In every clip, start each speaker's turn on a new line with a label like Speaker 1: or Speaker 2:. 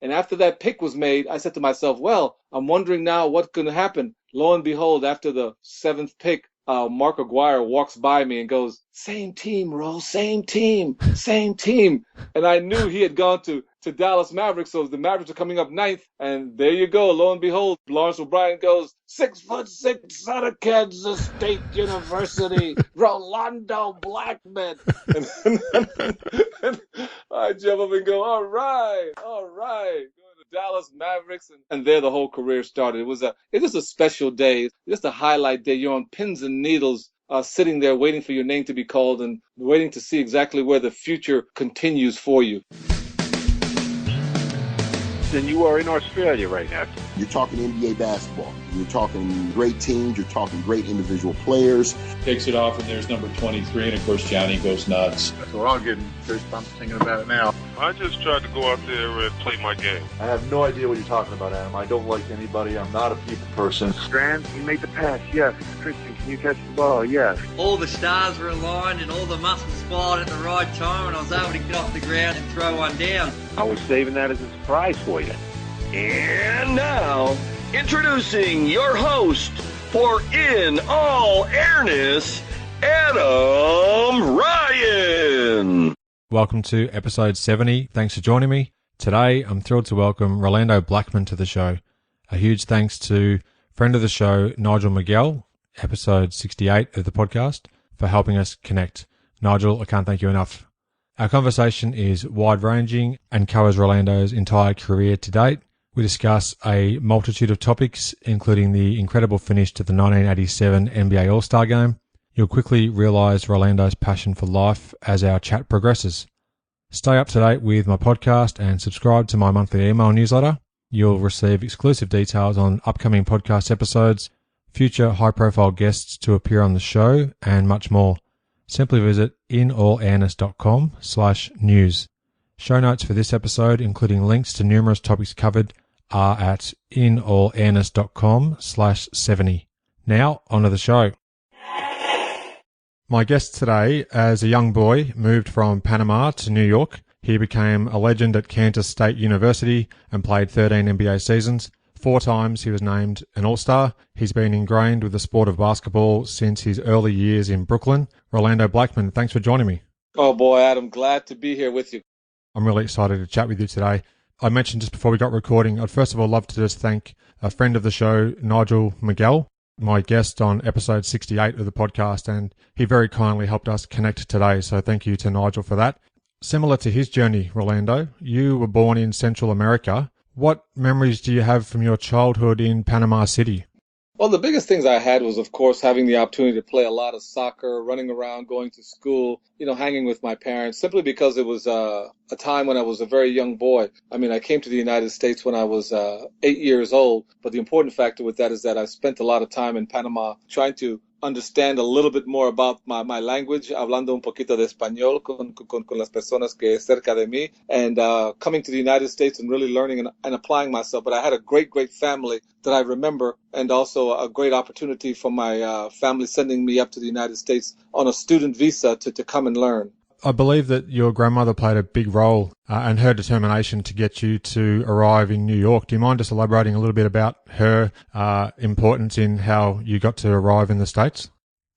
Speaker 1: And after that pick was made, I said to myself, well, I'm wondering now what's going to happen. Lo and behold, after the seventh pick, Mark Aguirre walks by me and goes, same team, Ro, same team, same team. And I knew he had gone to Dallas Mavericks, so the Mavericks are coming up ninth. And there you go, lo and behold, Lawrence O'Brien goes, 6'6" out of Kansas State University, Rolando Blackman. And I jump up and go, all right. Going to Dallas Mavericks, and there the whole career started. It was just a special day, just a highlight day. You're on pins and needles, sitting there waiting for your name to be called and waiting to see exactly where the future continues for you.
Speaker 2: And you are in Australia right now.
Speaker 3: You're talking NBA basketball. You're talking great teams. You're talking great individual players.
Speaker 4: Takes it off, and there's number 23, and of course Johnny goes nuts.
Speaker 5: So we're all getting goosebumps thinking about it now.
Speaker 6: I just tried to go out there and play my game.
Speaker 7: I have no idea what you're talking about, Adam. I don't like anybody. I'm not a people person.
Speaker 2: Strand, you made the pass, yes. Christian, can you catch the ball? Yes.
Speaker 8: All the stars were aligned and all the muscles fired at the right time, and I was able to get off the ground and throw one down.
Speaker 2: I was saving that as a surprise for you.
Speaker 9: And now, introducing your host for In All Airness, Adam Ryan.
Speaker 10: Welcome to episode 70. Thanks for joining me. Today, I'm thrilled to welcome Rolando Blackman to the show. A huge thanks to friend of the show, Nigel Miguel, episode 68 of the podcast, for helping us connect. Nigel, I can't thank you enough. Our conversation is wide-ranging and covers Rolando's entire career to date. We discuss a multitude of topics, including the incredible finish to the 1987 NBA All-Star Game. You'll quickly realise Rolando's passion for life as our chat progresses. Stay up to date with my podcast and subscribe to my monthly email newsletter. You'll receive exclusive details on upcoming podcast episodes, future high-profile guests to appear on the show, and much more. Simply visit inallairness.com/news. Show notes for this episode, including links to numerous topics covered, are at inallairness.com/70. Now, onto the show. My guest today, as a young boy, moved from Panama to New York. He became a legend at Kansas State University and played 13 NBA seasons. 4 times he was named an All-Star. He's been ingrained with the sport of basketball since his early years in Brooklyn. Rolando Blackman, thanks for joining me.
Speaker 1: Oh boy, Adam, glad to be here with you.
Speaker 10: I'm really excited to chat with you today. I mentioned just before we got recording, I'd first of all love to just thank a friend of the show, Nigel Miguel, my guest on episode 68 of the podcast, and he very kindly helped us connect today, so thank you to Nigel for that. Similar to his journey, Rolando, you were born in Central America. What memories do you have from your childhood in Panama City?
Speaker 1: Well, the biggest things I had was, of course, having the opportunity to play a lot of soccer, running around, going to school, hanging with my parents, simply because it was a time when I was a very young boy. I mean, I came to the United States when I was 8 years old, but the important factor with that is that I spent a lot of time in Panama trying to understand a little bit more about my language, hablando un poquito de español con las personas que es cerca de mí, and coming to the United States and really learning and applying myself. But I had a great family that I remember, and also a great opportunity for my family sending me up to the United States on a student visa to come and learn.
Speaker 10: I believe that your grandmother played a big role and her determination to get you to arrive in New York. Do you mind just elaborating a little bit about her importance in how you got to arrive in the States?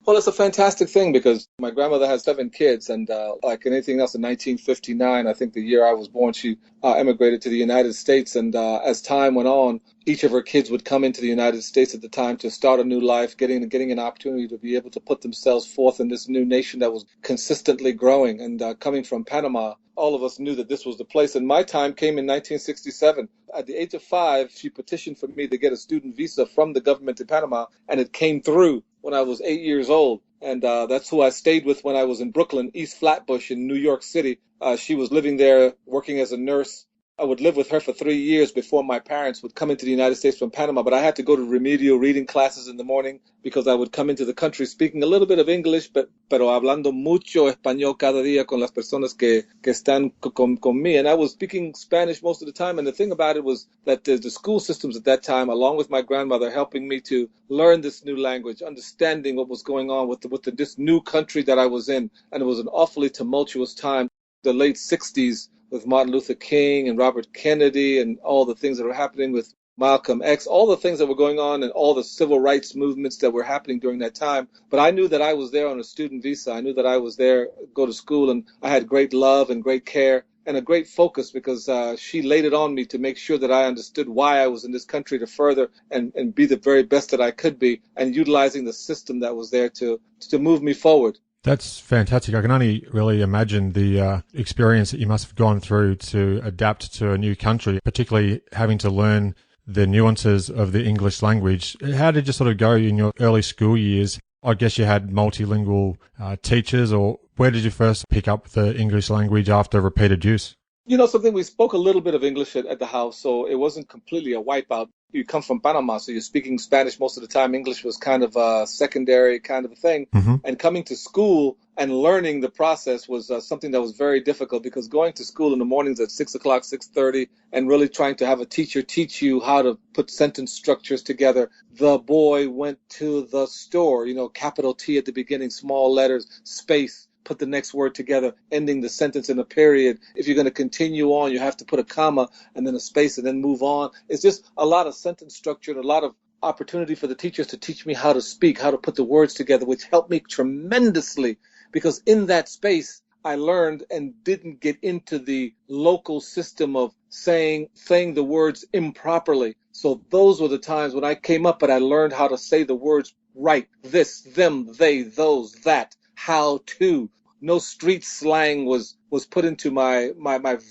Speaker 1: Well, it's a fantastic thing because my grandmother has 7 kids, and like anything else, in 1959, I think the year I was born, she emigrated to the United States. And as time went on, each of her kids would come into the United States at the time to start a new life, getting an opportunity to be able to put themselves forth in this new nation that was consistently growing. And coming from Panama, all of us knew that this was the place. And my time came in 1967. At the age of 5, she petitioned for me to get a student visa from the government in Panama, and it came through when I was 8 years old. And that's who I stayed with when I was in Brooklyn, East Flatbush in New York City. She was living there, working as a nurse. I would live with her for 3 years before my parents would come into the United States from Panama. But I had to go to remedial reading classes in the morning because I would come into the country speaking a little bit of English, pero hablando mucho español cada día con las personas que están con me. And I was speaking Spanish most of the time. And the thing about it was that the school systems at that time, along with my grandmother, helping me to learn this new language, understanding what was going on with this new country that I was in. And it was an awfully tumultuous time. The late 60s with Martin Luther King and Robert Kennedy and all the things that were happening with Malcolm X, all the things that were going on and all the civil rights movements that were happening during that time. But I knew that I was there on a student visa. I knew that I was there, go to school, and I had great love and great care and a great focus because she laid it on me to make sure that I understood why I was in this country to further and be the very best that I could be and utilizing the system that was there to move me forward.
Speaker 10: That's fantastic. I can only really imagine the experience that you must have gone through to adapt to a new country, particularly having to learn the nuances of the English language. How did you sort of go in your early school years? I guess you had multilingual teachers, or where did you first pick up the English language after repeated use?
Speaker 1: You know, something, we spoke a little bit of English at the house, so it wasn't completely a wipeout. You come from Panama, so you're speaking Spanish most of the time. English was kind of a secondary kind of a thing.
Speaker 10: Mm-hmm.
Speaker 1: And coming to school and learning the process was something that was very difficult, because going to school in the mornings at 6 o'clock, 6:30, and really trying to have a teacher teach you how to put sentence structures together. The boy went to the store, capital T at the beginning, small letters, space, put the next word together, ending the sentence in a period. If you're going to continue on, you have to put a comma and then a space and then move on. It's just a lot of sentence structure and a lot of opportunity for the teachers to teach me how to speak, how to put the words together, which helped me tremendously, because in that space, I learned and didn't get into the local system of saying the words improperly. So those were the times when I came up, but I learned how to say the words right. This, them, they, those, that, how to. No street slang was put into my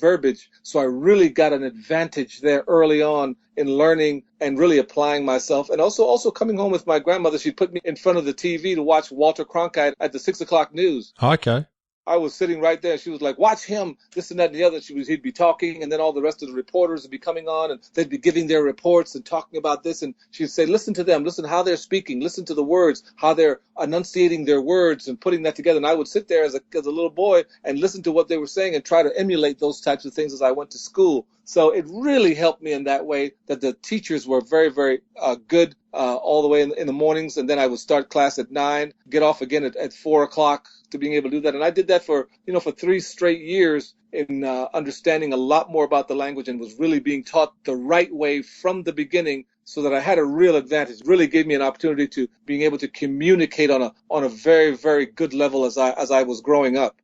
Speaker 1: verbiage. So I really got an advantage there early on in learning and really applying myself. And also coming home with my grandmother, she put me in front of the TV to watch Walter Cronkite at the 6 o'clock news.
Speaker 10: Okay.
Speaker 1: I was sitting right there, and she was like, watch him, this and that and the other. He'd be talking, and then all the rest of the reporters would be coming on, and they'd be giving their reports and talking about this. And she'd say, listen to them, listen how they're speaking, listen to the words, how they're enunciating their words and putting that together. And I would sit there as a little boy and listen to what they were saying and try to emulate those types of things as I went to school. So it really helped me in that way, that the teachers were very, very good all the way in the mornings. And then I would start class at 9, get off again at 4 o'clock to being able to do that. And I did that for 3 straight years in understanding a lot more about the language, and was really being taught the right way from the beginning, so that I had a real advantage. Really gave me an opportunity to being able to communicate on a very, very good level as I was growing up.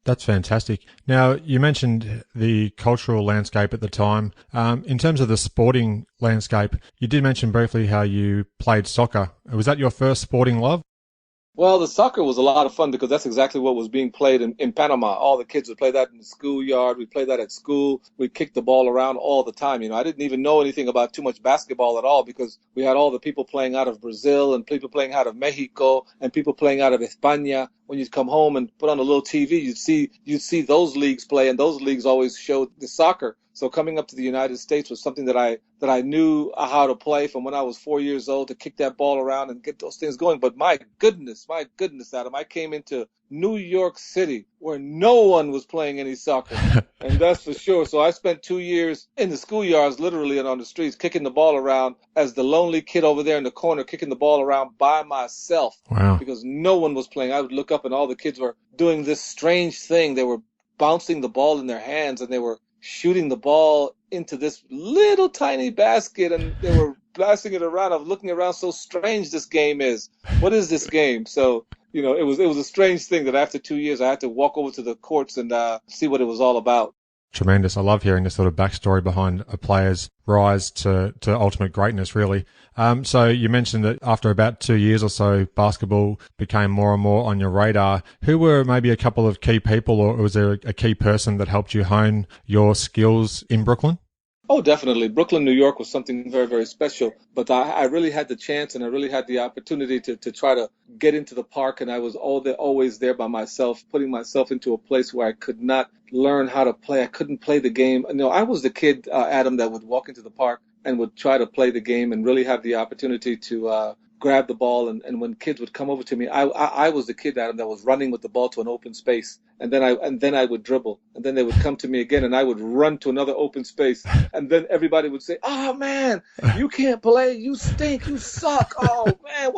Speaker 10: That's fantastic. Now, you mentioned the cultural landscape at the time. In terms of the sporting landscape, you did mention briefly how you played soccer. Was that your first sporting love?
Speaker 1: Well, the soccer was a lot of fun, because that's exactly what was being played in Panama. All the kids would play that in the schoolyard. We'd play that at school. We'd kick the ball around all the time. I didn't even know anything about too much basketball at all, because we had all the people playing out of Brazil and people playing out of Mexico and people playing out of España. When you'd come home and put on a little TV, you'd see those leagues play, and those leagues always showed the soccer. So coming up to the United States was something that I knew how to play from when I was 4 years old, to kick that ball around and get those things going. But my goodness, Adam, I came into New York City where no one was playing any soccer, and that's for sure. So I spent 2 years in the schoolyards, literally, and on the streets, kicking the ball around as the lonely kid over there in the corner, kicking the ball around by myself.
Speaker 10: Wow.
Speaker 1: Because no one was playing. I would look up, and all the kids were doing this strange thing. They were bouncing the ball in their hands, and they were shooting the ball into this little tiny basket, and they were blasting it around. I was looking around, so strange this game is. What is this game? So, it was a strange thing that after 2 years I had to walk over to the courts and see what it was all about.
Speaker 10: Tremendous. I love hearing the sort of backstory behind a player's rise to ultimate greatness, really. So you mentioned that after about 2 years or so, basketball became more and more on your radar. Who were maybe a couple of key people, or was there a key person that helped you hone your skills in Brooklyn?
Speaker 1: Oh, definitely. Brooklyn, New York was something very, very special. But I really had the chance, and I really had the opportunity to try to get into the park. And I was always there by myself, putting myself into a place where I could not learn how to play. I couldn't play the game. I was the kid, Adam, that would walk into the park and would try to play the game and really have the opportunity to grab the ball. And when kids would come over to me, I was the kid, Adam, that was running with the ball to an open space. And then I would dribble. And then they would come to me again, and I would run to another open space. And then everybody would say, "Oh man, you can't play. You stink. You suck. Oh man,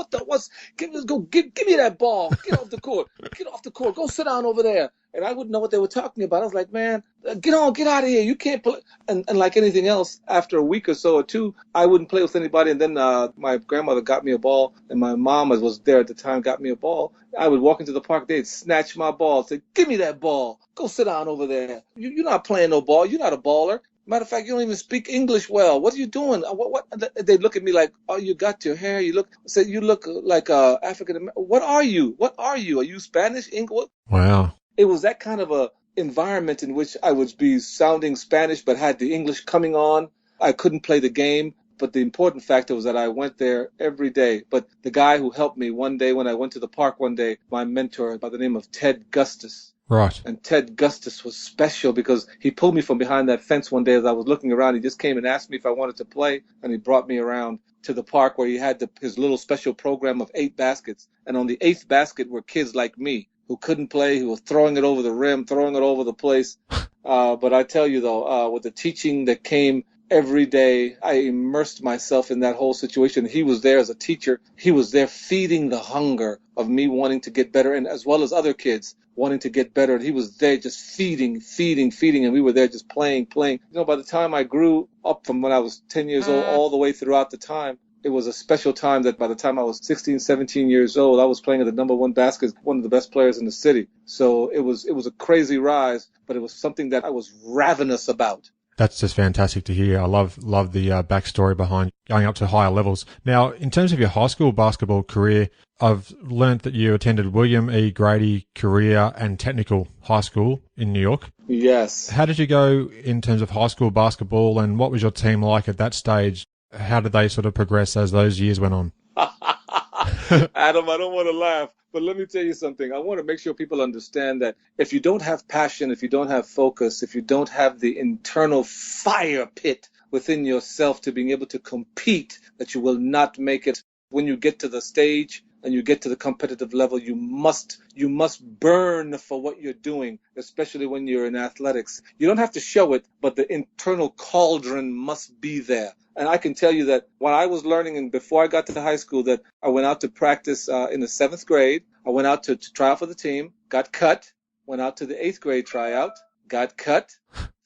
Speaker 1: give me that ball. Get off the court. Get off the court. Go sit down over there." and I wouldn't know what they were talking about. I was like, man, get out of here. You can't play. And like anything else, after a week or so or two, I wouldn't play with anybody. And then my grandmother got me a ball, and my mom was there at the time, got me a ball. I would walk into the park, they'd snatch my ball, say, give me that ball. Go sit down over there. You're not playing no ball. You're not a baller. Matter of fact, you don't even speak English well. What are you doing? What? They look at me like, oh, you got your hair. You look like African American. What are you? Are you Spanish? English?
Speaker 10: Wow.
Speaker 1: It was that kind of a environment in which I would be sounding Spanish, but had the English coming on. I couldn't play the game. But the important factor was that I went there every day. But the guy who helped me one day when I went to the park one day, my mentor by the name of Ted Gustus.
Speaker 10: Right.
Speaker 1: And Ted Gustus was special because he pulled me from behind that fence one day as I was looking around. He just came and asked me if I wanted to play, and he brought me around to the park where he had his little special program of 8 baskets. And on the 8th basket were kids like me who couldn't play, who were throwing it over the rim, throwing it over the place. But I tell you, though, with the teaching that came every day, I immersed myself in that whole situation. He was there as a teacher. He was there feeding the hunger of me wanting to get better, and as well as other kids wanting to get better. And he was there just feeding, and we were there just playing. You know, by the time I grew up from when I was 10 years old all the way throughout the time, it was a special time that by the time I was 16, 17 years old, I was playing at the number 1 basket, one of the best players in the city. So it was a crazy rise, but it was something that I was ravenous about.
Speaker 10: That's just fantastic to hear. I love the backstory behind going up to higher levels. Now, in terms of your high school basketball career, I've learnt that you attended William E. Grady Career and Technical High School in New York.
Speaker 1: Yes.
Speaker 10: How did you go in terms of high school basketball, and what was your team like at that stage? How did they sort of progress as those years went on?
Speaker 1: Adam, I don't want to laugh, but let me tell you something. I want to make sure people understand that if you don't have passion, if you don't have focus, if you don't have the internal fire pit within yourself to being able to compete, that you will not make it. When you get to the stage and you get to the competitive level, you must burn for what you're doing, especially when you're in athletics. You don't have to show it, but the internal cauldron must be there. And I can tell you that when I was learning and before I got to high school, that I went out to practice in the 7th grade. I went out to try out for the team, got cut, went out to the 8th grade tryout, got cut,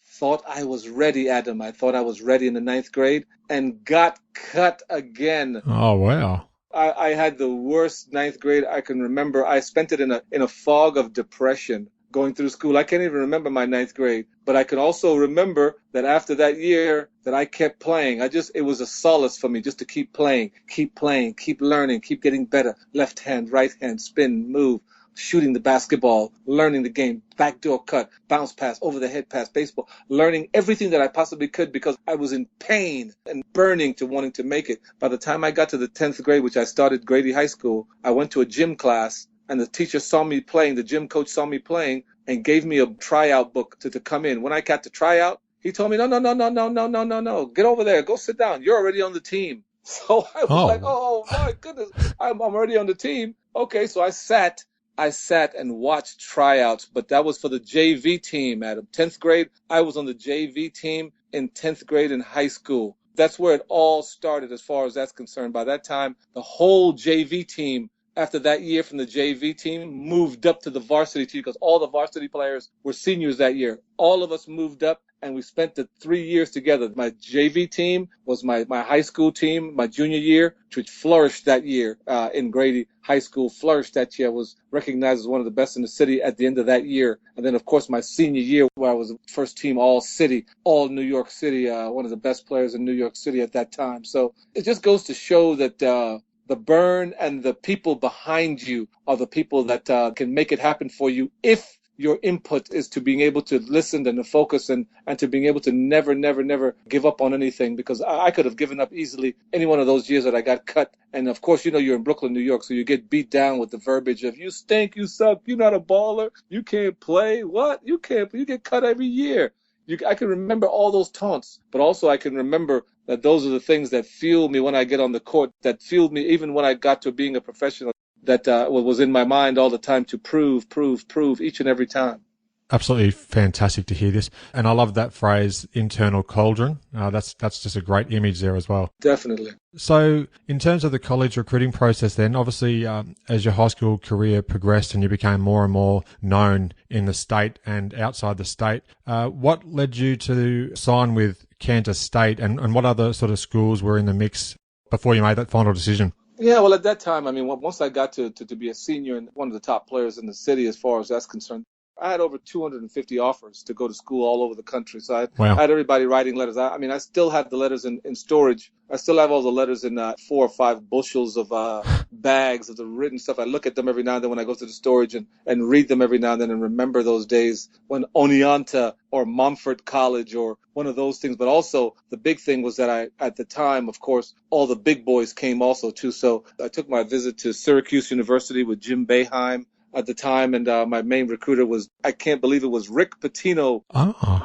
Speaker 1: thought I was ready, Adam. I thought I was ready in the 9th grade and got cut again.
Speaker 10: Oh, wow.
Speaker 1: I had the worst 9th grade I can remember. I spent it in a fog of depression going through school. I can't even remember my 9th grade, but I can also remember that after that year that I kept playing. It was a solace for me just to keep playing, keep learning, keep getting better. Left hand, right hand, spin, move, shooting the basketball, learning the game, backdoor cut, bounce pass, over the head pass, baseball, learning everything that I possibly could because I was in pain and burning to wanting to make it. By the time I got to the 10th grade, which I started Grady High School, I went to a gym class and the teacher saw me playing, the gym coach saw me playing and gave me a tryout book to come in. When I got to tryout, he told me, no, get over there, go sit down. You're already on the team. So I was like, oh my goodness, I'm already on the team. Okay, so I sat and watched tryouts, but that was for the JV team, Adam. 10th grade, I was on the JV team in 10th grade in high school. That's where it all started as far as that's concerned. By that time, the whole JV team, after that year from the JV team, moved up to the varsity team because all the varsity players were seniors that year. All of us moved up, and we spent the 3 years together. My JV team was my high school team, my junior year, which flourished that year in Grady High School, flourished that year, was recognized as one of the best in the city at the end of that year. And then, of course, my senior year, where I was first team all-city, all New York City, one of the best players in New York City at that time. So it just goes to show that the burn and the people behind you are the people that can make it happen for you if your input is to being able to listen and to focus and to being able to never give up on anything, because I could have given up easily any one of those years that I got cut. And of course, you know, you're in Brooklyn, New York, so you get beat down with the verbiage of you stink, you suck, you're not a baller, you can't play, what? You get cut every year. I can remember all those taunts, but also I can remember that those are the things that fuel me when I get on the court, that fueled me even when I got to being a professional, that was in my mind all the time to prove each and every time.
Speaker 10: Absolutely fantastic to hear this. And I love that phrase, internal cauldron. That's just a great image there as well.
Speaker 1: Definitely.
Speaker 10: So in terms of the college recruiting process then, obviously as your high school career progressed and you became more and more known in the state and outside the state, what led you to sign with Kansas State, and what other sort of schools were in the mix before you made that final decision?
Speaker 1: Yeah, well, at that time, I mean, once I got to be a senior and one of the top players in the city as far as that's concerned, I had over 250 offers to go to school all over the country. So I had everybody writing letters. I mean, I still have the letters in storage. I still have all the letters in 4 or 5 bushels of bags of the written stuff. I look at them every now and then when I go to the storage and read them every now and then and remember those days when Oneonta or Mumford College or one of those things. But also the big thing was that at the time, of course, all the big boys came also too. So I took my visit to Syracuse University with Jim Boeheim at the time, and my main recruiter was, I can't believe it was Rick Pitino,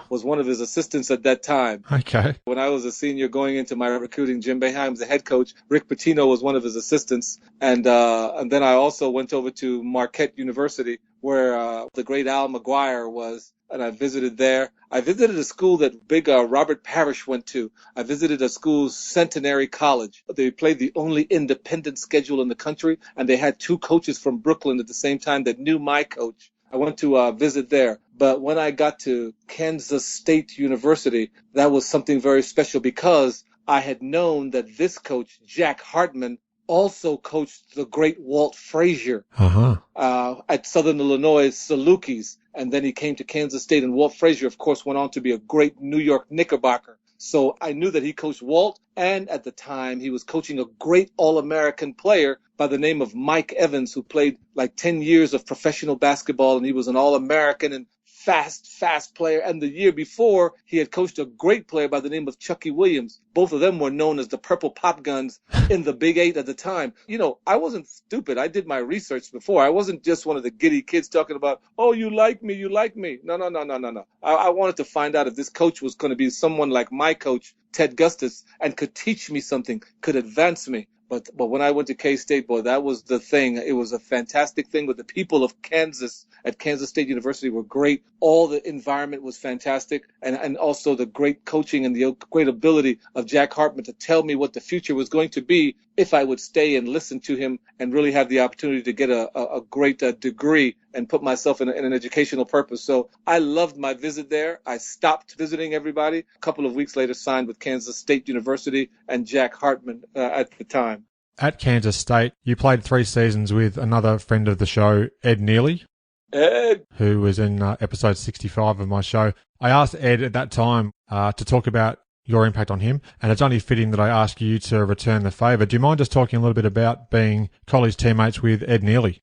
Speaker 1: was one of his assistants at that time.
Speaker 10: Okay.
Speaker 1: When I was a senior going into my recruiting, Jim Boeheim's the head coach. Rick Pitino was one of his assistants. And then I also went over to Marquette University, where the great Al McGuire was, and I visited there. I visited a school that big Robert Parrish went to. I visited a school, Centenary College. They played the only independent schedule in the country, and they had 2 coaches from Brooklyn at the same time that knew my coach. I went to visit there. But when I got to Kansas State University, that was something very special because I had known that this coach, Jack Hartman, also coached the great Walt Frazier at Southern Illinois Salukis. And then he came to Kansas State, and Walt Frazier, of course, went on to be a great New York Knickerbocker. So I knew that he coached Walt, and at the time he was coaching a great All-American player by the name of Mike Evans, who played like 10 years of professional basketball, and he was an All-American and fast player. And the year before, he had coached a great player by the name of Chucky Williams. Both of them were known as the Purple Pop Guns in the Big 8 at the time. You know, I wasn't stupid. I did my research before. I wasn't just one of the giddy kids talking about, oh, you like me. No. I wanted to find out if this coach was going to be someone like my coach, Ted Gustis, and could teach me something, could advance me. But when I went to K-State, boy, that was the thing. It was a fantastic thing. But the people of Kansas at Kansas State University were great. All the environment was fantastic. And also the great coaching and the great ability of Jack Hartman to tell me what the future was going to be if I would stay and listen to him and really have the opportunity to get a great degree and put myself in an educational purpose. So I loved my visit there. I stopped visiting everybody. A couple of weeks later, signed with Kansas State University and Jack Hartman at the time.
Speaker 10: At Kansas State, you played 3 seasons with another friend of the show, Ed Neely.
Speaker 1: Ed,
Speaker 10: who was in episode 65 of my show. I asked Ed at that time to talk about your impact on him, and it's only fitting that I ask you to return the favour. Do you mind just talking a little bit about being college teammates with Ed Neely?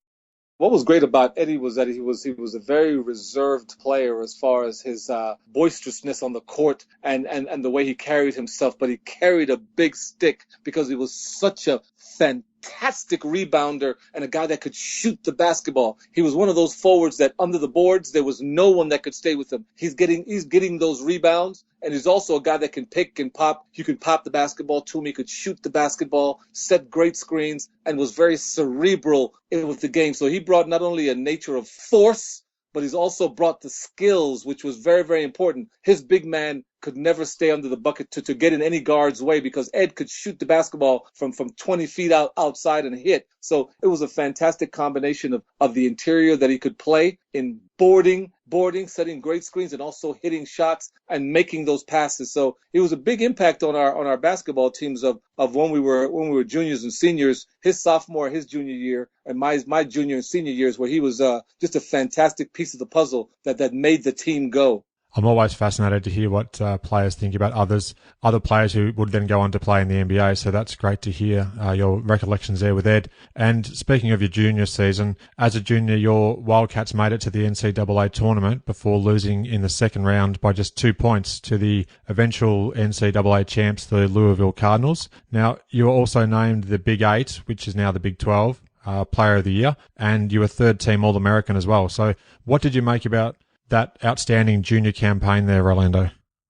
Speaker 1: What was great about Eddie was that he was a very reserved player as far as his boisterousness on the court and the way he carried himself, but he carried a big stick because he was such a fantastic rebounder and a guy that could shoot the basketball. He was one of those forwards that under the boards there was no one that could stay with him. He's getting those rebounds, and he's also a guy that can pick and pop. You could pop the basketball to him. He could shoot the basketball, set great screens, and was very cerebral with the game. So he brought not only a nature of force, but he's also brought the skills, which was very, very important. His big man could never stay under the bucket to get in any guard's way because Ed could shoot the basketball from 20 feet outside and hit. So it was a fantastic combination of the interior that he could play in boarding, setting great screens, and also hitting shots and making those passes. So it was a big impact on our basketball teams of when we were juniors and seniors, his sophomore, his junior year, and my junior and senior years, where he was just a fantastic piece of the puzzle that made the team go.
Speaker 10: I'm always fascinated to hear what players think about other players who would then go on to play in the NBA. So that's great to hear your recollections there with Ed. And speaking of your junior season, as a junior, your Wildcats made it to the NCAA tournament before losing in the second round by just 2 points to the eventual NCAA champs, the Louisville Cardinals. Now, you were also named the Big 8, which is now the Big 12, Player of the Year, and you were third team All-American as well. So what did you make about that outstanding junior campaign there, Rolando?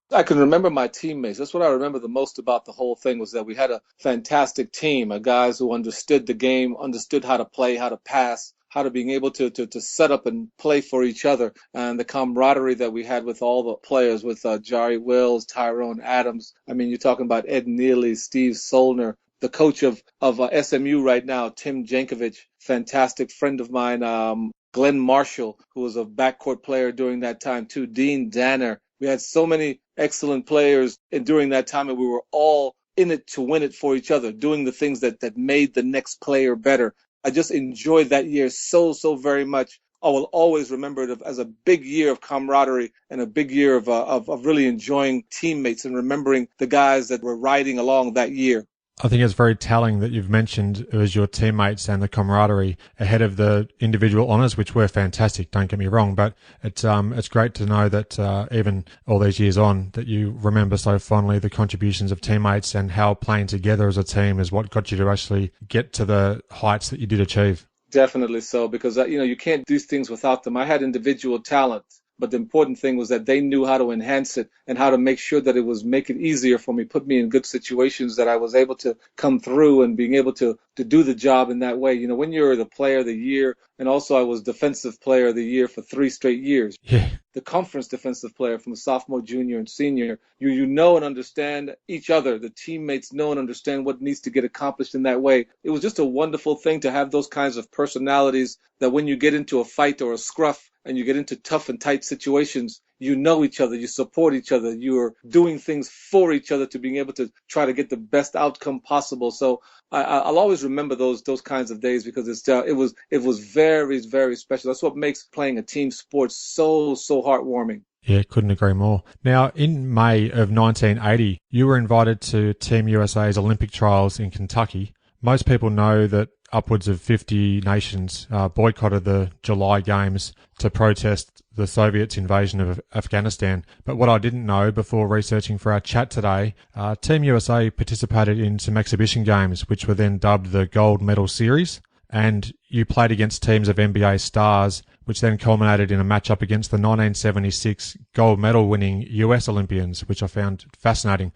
Speaker 1: I can remember my teammates. That's what I remember the most about the whole thing, was that we had a fantastic team, guys who understood the game, understood how to play, how to pass, how to being able to set up and play for each other, and the camaraderie that we had with all the players, with Jari Wills, Tyrone Adams. I mean, you're talking about Ed Neely, Steve Solner, the coach of SMU right now, Tim Jankovic, fantastic friend of mine, Glenn Marshall, who was a backcourt player during that time too, Dean Danner. We had so many excellent players during that time, and we were all in it to win it for each other, doing the things that made the next player better. I just enjoyed that year so very much. I will always remember it as a big year of camaraderie and a big year of really enjoying teammates and remembering the guys that were riding along that year.
Speaker 10: I think it's very telling that you've mentioned it was your teammates and the camaraderie ahead of the individual honours, which were fantastic, don't get me wrong, but it's great to know that even all these years on, that you remember so fondly the contributions of teammates and how playing together as a team is what got you to actually get to the heights that you did achieve.
Speaker 1: Definitely so, because you can't do things without them. I had individual talent, but the important thing was that they knew how to enhance it and how to make sure that make it easier for me, put me in good situations that I was able to come through and being able to do the job in that way. You know, when you're the player of the year, and also I was defensive player of the year for 3 straight years.
Speaker 10: Yeah.
Speaker 1: The conference defensive player from sophomore, junior, and senior. You know and understand each other. The teammates know and understand what needs to get accomplished in that way. It was just a wonderful thing to have those kinds of personalities that when you get into a fight or a scruff and you get into tough and tight situations, you know each other, you support each other, you're doing things for each other to being able to try to get the best outcome possible. So I'll always remember those kinds of days, because it was very, very special. That's what makes playing a team sport so heartwarming.
Speaker 10: Yeah, couldn't agree more. Now, in May of 1980, you were invited to Team USA's Olympic trials in Kentucky. Most people know that upwards of 50 nations boycotted the July Games to protest the Soviets' invasion of Afghanistan. But what I didn't know before researching for our chat today, Team USA participated in some exhibition games, which were then dubbed the Gold Medal Series. And you played against teams of NBA stars, which then culminated in a matchup against the 1976 gold medal winning US Olympians, which I found fascinating.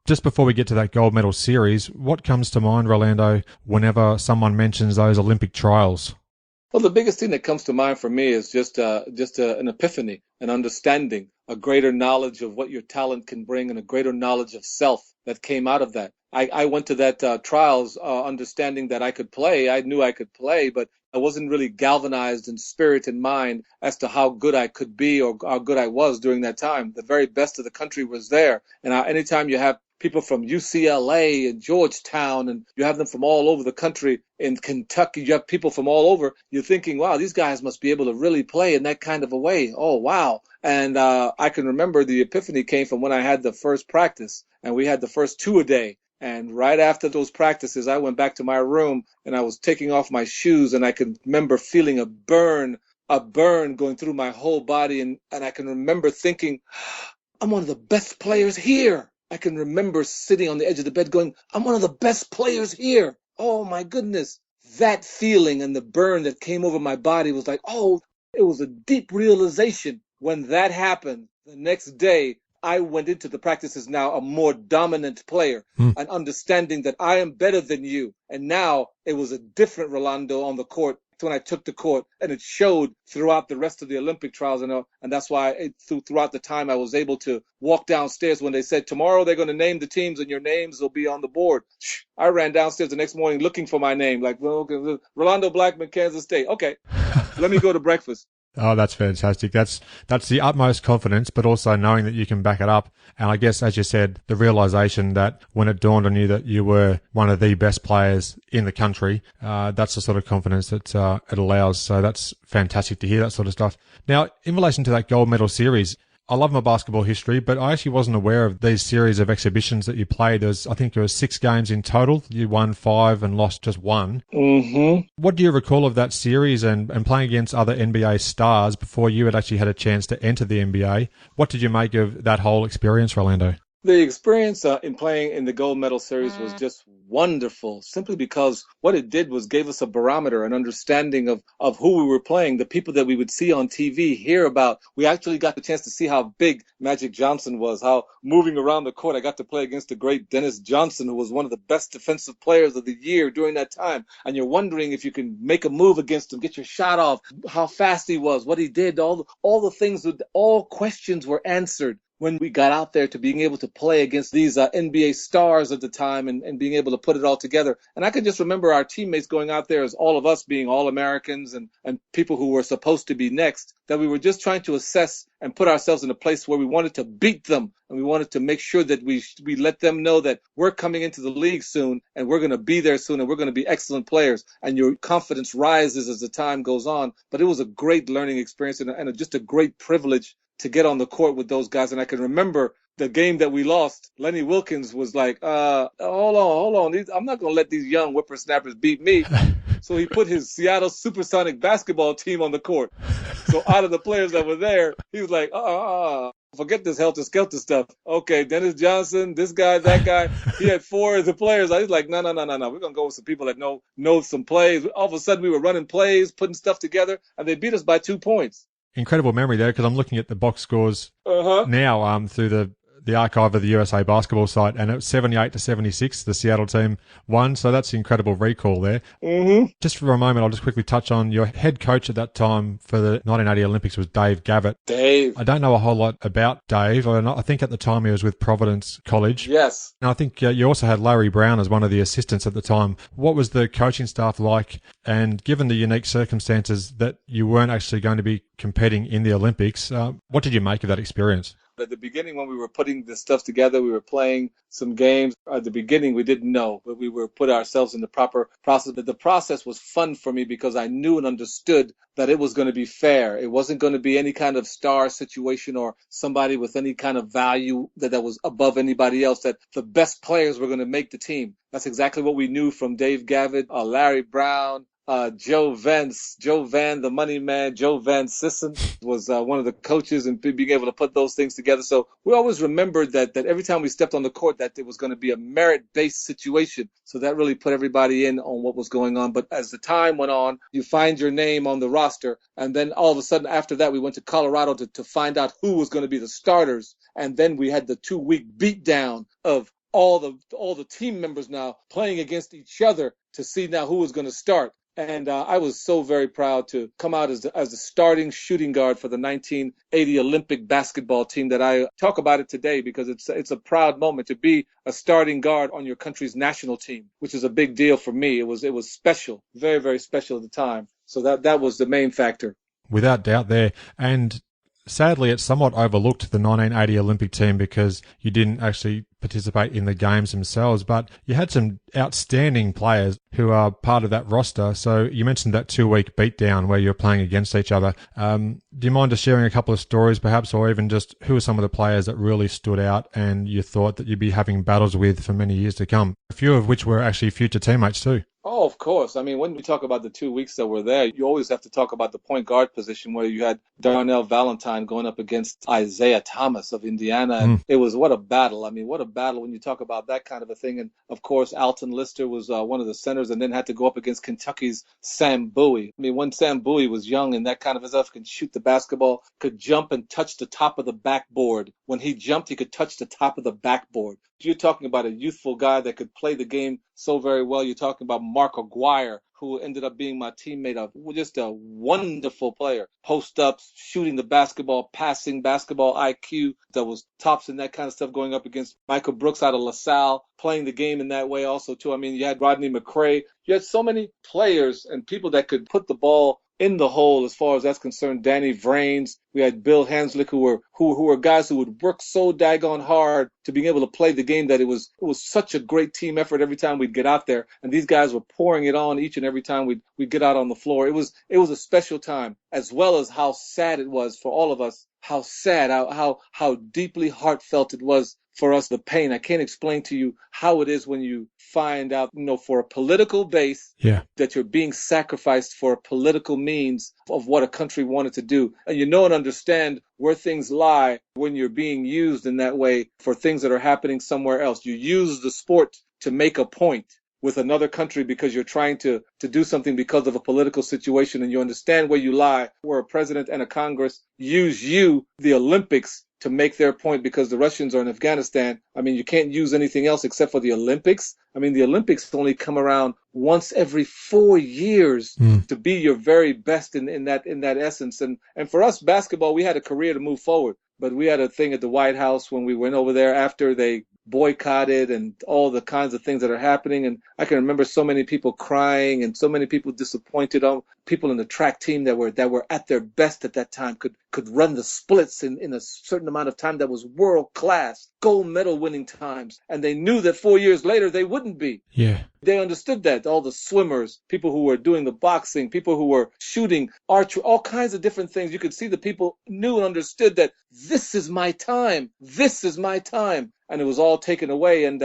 Speaker 10: Just before we get to that gold medal series, what comes to mind, Rolando, whenever someone mentions those Olympic trials?
Speaker 1: Well, the biggest thing that comes to mind for me is just an epiphany, an understanding, a greater knowledge of what your talent can bring, and a greater knowledge of self that came out of that. I went to that trials understanding that I could play. I knew I could play, but I wasn't really galvanized in spirit and mind as to how good I could be or how good I was during that time. The very best of the country was there. And anytime you have people from UCLA and Georgetown, and you have them from all over the country. In Kentucky, you have people from all over. You're thinking, wow, these guys must be able to really play in that kind of a way. Oh, wow. And I can remember the epiphany came from when I had the first practice, and we had the first 2 a day. And right after those practices, I went back to my room, and I was taking off my shoes, and I can remember feeling a burn going through my whole body. And I can remember thinking, I'm one of the best players here. I can remember sitting on the edge of the bed going, I'm one of the best players here. Oh, my goodness. That feeling and the burn that came over my body was like, oh, it was a deep realization. When that happened, the next day, I went into the practices now a more dominant player and understanding that I am better than you. And now it was a different Rolando on the court when I took the court, and it showed throughout the rest of the Olympic trials, and that's why throughout the time I was able to walk downstairs when they said, tomorrow they're going to name the teams and your names will be on the board. I ran downstairs the next morning looking for my name, like, well, okay, Rolando Blackman, Kansas State. Okay, let me go to breakfast.
Speaker 10: Oh, that's fantastic. That's the utmost confidence, but also knowing that you can back it up. And I guess, as you said, the realization that when it dawned on you that you were one of the best players in the country, that's the sort of confidence that it allows. So that's fantastic to hear that sort of stuff. Now, in relation to that gold medal series, I love my basketball history, but I actually wasn't aware of these series of exhibitions that you played. I think there was 6 games in total. You won 5 and lost just 1.
Speaker 1: Mm-hmm.
Speaker 10: What do you recall of that series and playing against other NBA stars before you had actually had a chance to enter the NBA? What did you make of that whole experience, Rolando?
Speaker 1: The experience in playing in the gold medal series was just wonderful, simply because what it did was gave us a barometer, an understanding of who we were playing, the people that we would see on TV, hear about. We actually got the chance to see how big Magic Johnson was, how moving around the court. I got to play against the great Dennis Johnson, who was one of the best defensive players of the year during that time. And you're wondering if you can make a move against him, get your shot off, how fast he was, what he did, all the things, all questions were answered when we got out there to being able to play against these NBA stars at the time and being able to put it all together. And I can just remember our teammates going out there as all of us being all Americans and people who were supposed to be next, that we were just trying to assess and put ourselves in a place where we wanted to beat them. And we wanted to make sure that we let them know that we're coming into the league soon and we're going to be there soon and we're going to be excellent players. And your confidence rises as the time goes on. But it was a great learning experience and just a great privilege to get on the court with those guys. And I can remember the game that we lost. Lenny Wilkins was like, hold on. I'm not going to let these young whippersnappers beat me. So he put his Seattle Supersonic basketball team on the court. So out of the players that were there, he was like, forget this helter-skelter stuff. Okay, Dennis Johnson, this guy, that guy. He had 4 of the players. I was like, no. We're going to go with some people that know some plays. All of a sudden, we were running plays, putting stuff together, and they beat us by 2 points.
Speaker 10: Incredible memory there, because I'm looking at the box scores now through the archive of the USA basketball site, and it was 78-76. The Seattle team won, so that's incredible recall there.
Speaker 1: Mm-hmm.
Speaker 10: Just for a moment, I'll just quickly touch on your head coach at that time for the 1980 Olympics was Dave Gavitt.
Speaker 1: Dave.
Speaker 10: I don't know a whole lot about Dave. I think at the time he was with Providence College.
Speaker 1: Yes.
Speaker 10: And I think you also had Larry Brown as one of the assistants at the time. What was the coaching staff like? And given the unique circumstances that you weren't actually going to be competing in the Olympics, what did you make of that experience?
Speaker 1: At the beginning, when we were putting this stuff together, we were playing some games. At the beginning, we didn't know, but we were put ourselves in the proper process. But the process was fun for me because I knew and understood that it was going to be fair. It wasn't going to be any kind of star situation or somebody with any kind of value that was above anybody else, that the best players were going to make the team. That's exactly what we knew from Dave Gavitt, Larry Brown, Joe Van, the money man. Joe Van Sisson was one of the coaches and being able to put those things together. So we always remembered that every time we stepped on the court, that it was going to be a merit-based situation. So that really put everybody in on what was going on. But as the time went on, you find your name on the roster. And then all of a sudden after that, we went to Colorado to find out who was going to be the starters. And then we had the 2-week beatdown of all the team members now playing against each other to see now who was going to start. And I was so very proud to come out as the starting shooting guard for the 1980 Olympic basketball team. That I talk about it today because it's a proud moment to be a starting guard on your country's national team, which is a big deal for me. It was special, very, very special at the time. So that was the main factor.
Speaker 10: Without doubt there. And sadly, it's somewhat overlooked, the 1980 Olympic team, because you didn't actually participate in the games themselves, but you had some outstanding players who are part of that roster. So you mentioned that 2-week beatdown where you're playing against each other. Do you mind just sharing a couple of stories perhaps, or even just who are some of the players that really stood out and you thought that you'd be having battles with for many years to come? A few of which were actually future teammates too.
Speaker 1: Oh, of course. I mean, when we talk about the 2 weeks that were there, you always have to talk about the point guard position where you had Darnell Valentine going up against Isaiah Thomas of Indiana. And it was what a battle. I mean, what a battle when you talk about that kind of a thing. And, of course, Alton Lister was one of the centers and then had to go up against Kentucky's Sam Bowie. I mean, when Sam Bowie was young and that kind of stuff, could shoot the basketball, could jump and touch the top of the backboard. When he jumped, he could touch the top of the backboard. You're talking about a youthful guy that could play the game so very well. You're talking about Mark Aguirre, who ended up being my teammate, just a wonderful player. Post-ups, shooting the basketball, passing, basketball IQ that was tops and that kind of stuff, going up against Michael Brooks out of LaSalle, playing the game in that way also, too. I mean, you had Rodney McCray. You had so many players and people that could put the ball in the hole as far as that's concerned. Danny Vrains. We had Bill Hanslick, who were guys who would work so daggone hard to being able to play the game that it was such a great team effort every time we'd get out there. And these guys were pouring it on each and every time we'd get out on the floor. It was a special time, as well as how sad it was for all of us how sad, how deeply heartfelt it was for us, the pain. I can't explain to you how it is when you find out, for a political base, that you're being sacrificed for a political means of what a country wanted to do. And you know and understand where things lie when you're being used in that way for things that are happening somewhere else. You use the sport to make a point with another country because you're trying to do something because of a political situation, and you understand where you lie, where a president and a Congress use the Olympics, to make their point because the Russians are in Afghanistan. I mean, you can't use anything else except for the Olympics. I mean, the Olympics only come around once every 4 years to be your very best in that essence. And for us, basketball, we had a career to move forward. But we had a thing at the White House when we went over there after they boycotted and all the kinds of things that are happening. And I can remember so many people crying and so many people disappointed. People in the track team that were at their best at that time could run the splits in a certain amount of time that was world class, gold medal winning times. And they knew that 4 years later they wouldn't be.
Speaker 10: Yeah.
Speaker 1: They understood that. All the swimmers, people who were doing the boxing, people who were shooting, archery, all kinds of different things. You could see the people knew and understood that this is my time. This is my time. And it was all taken away. And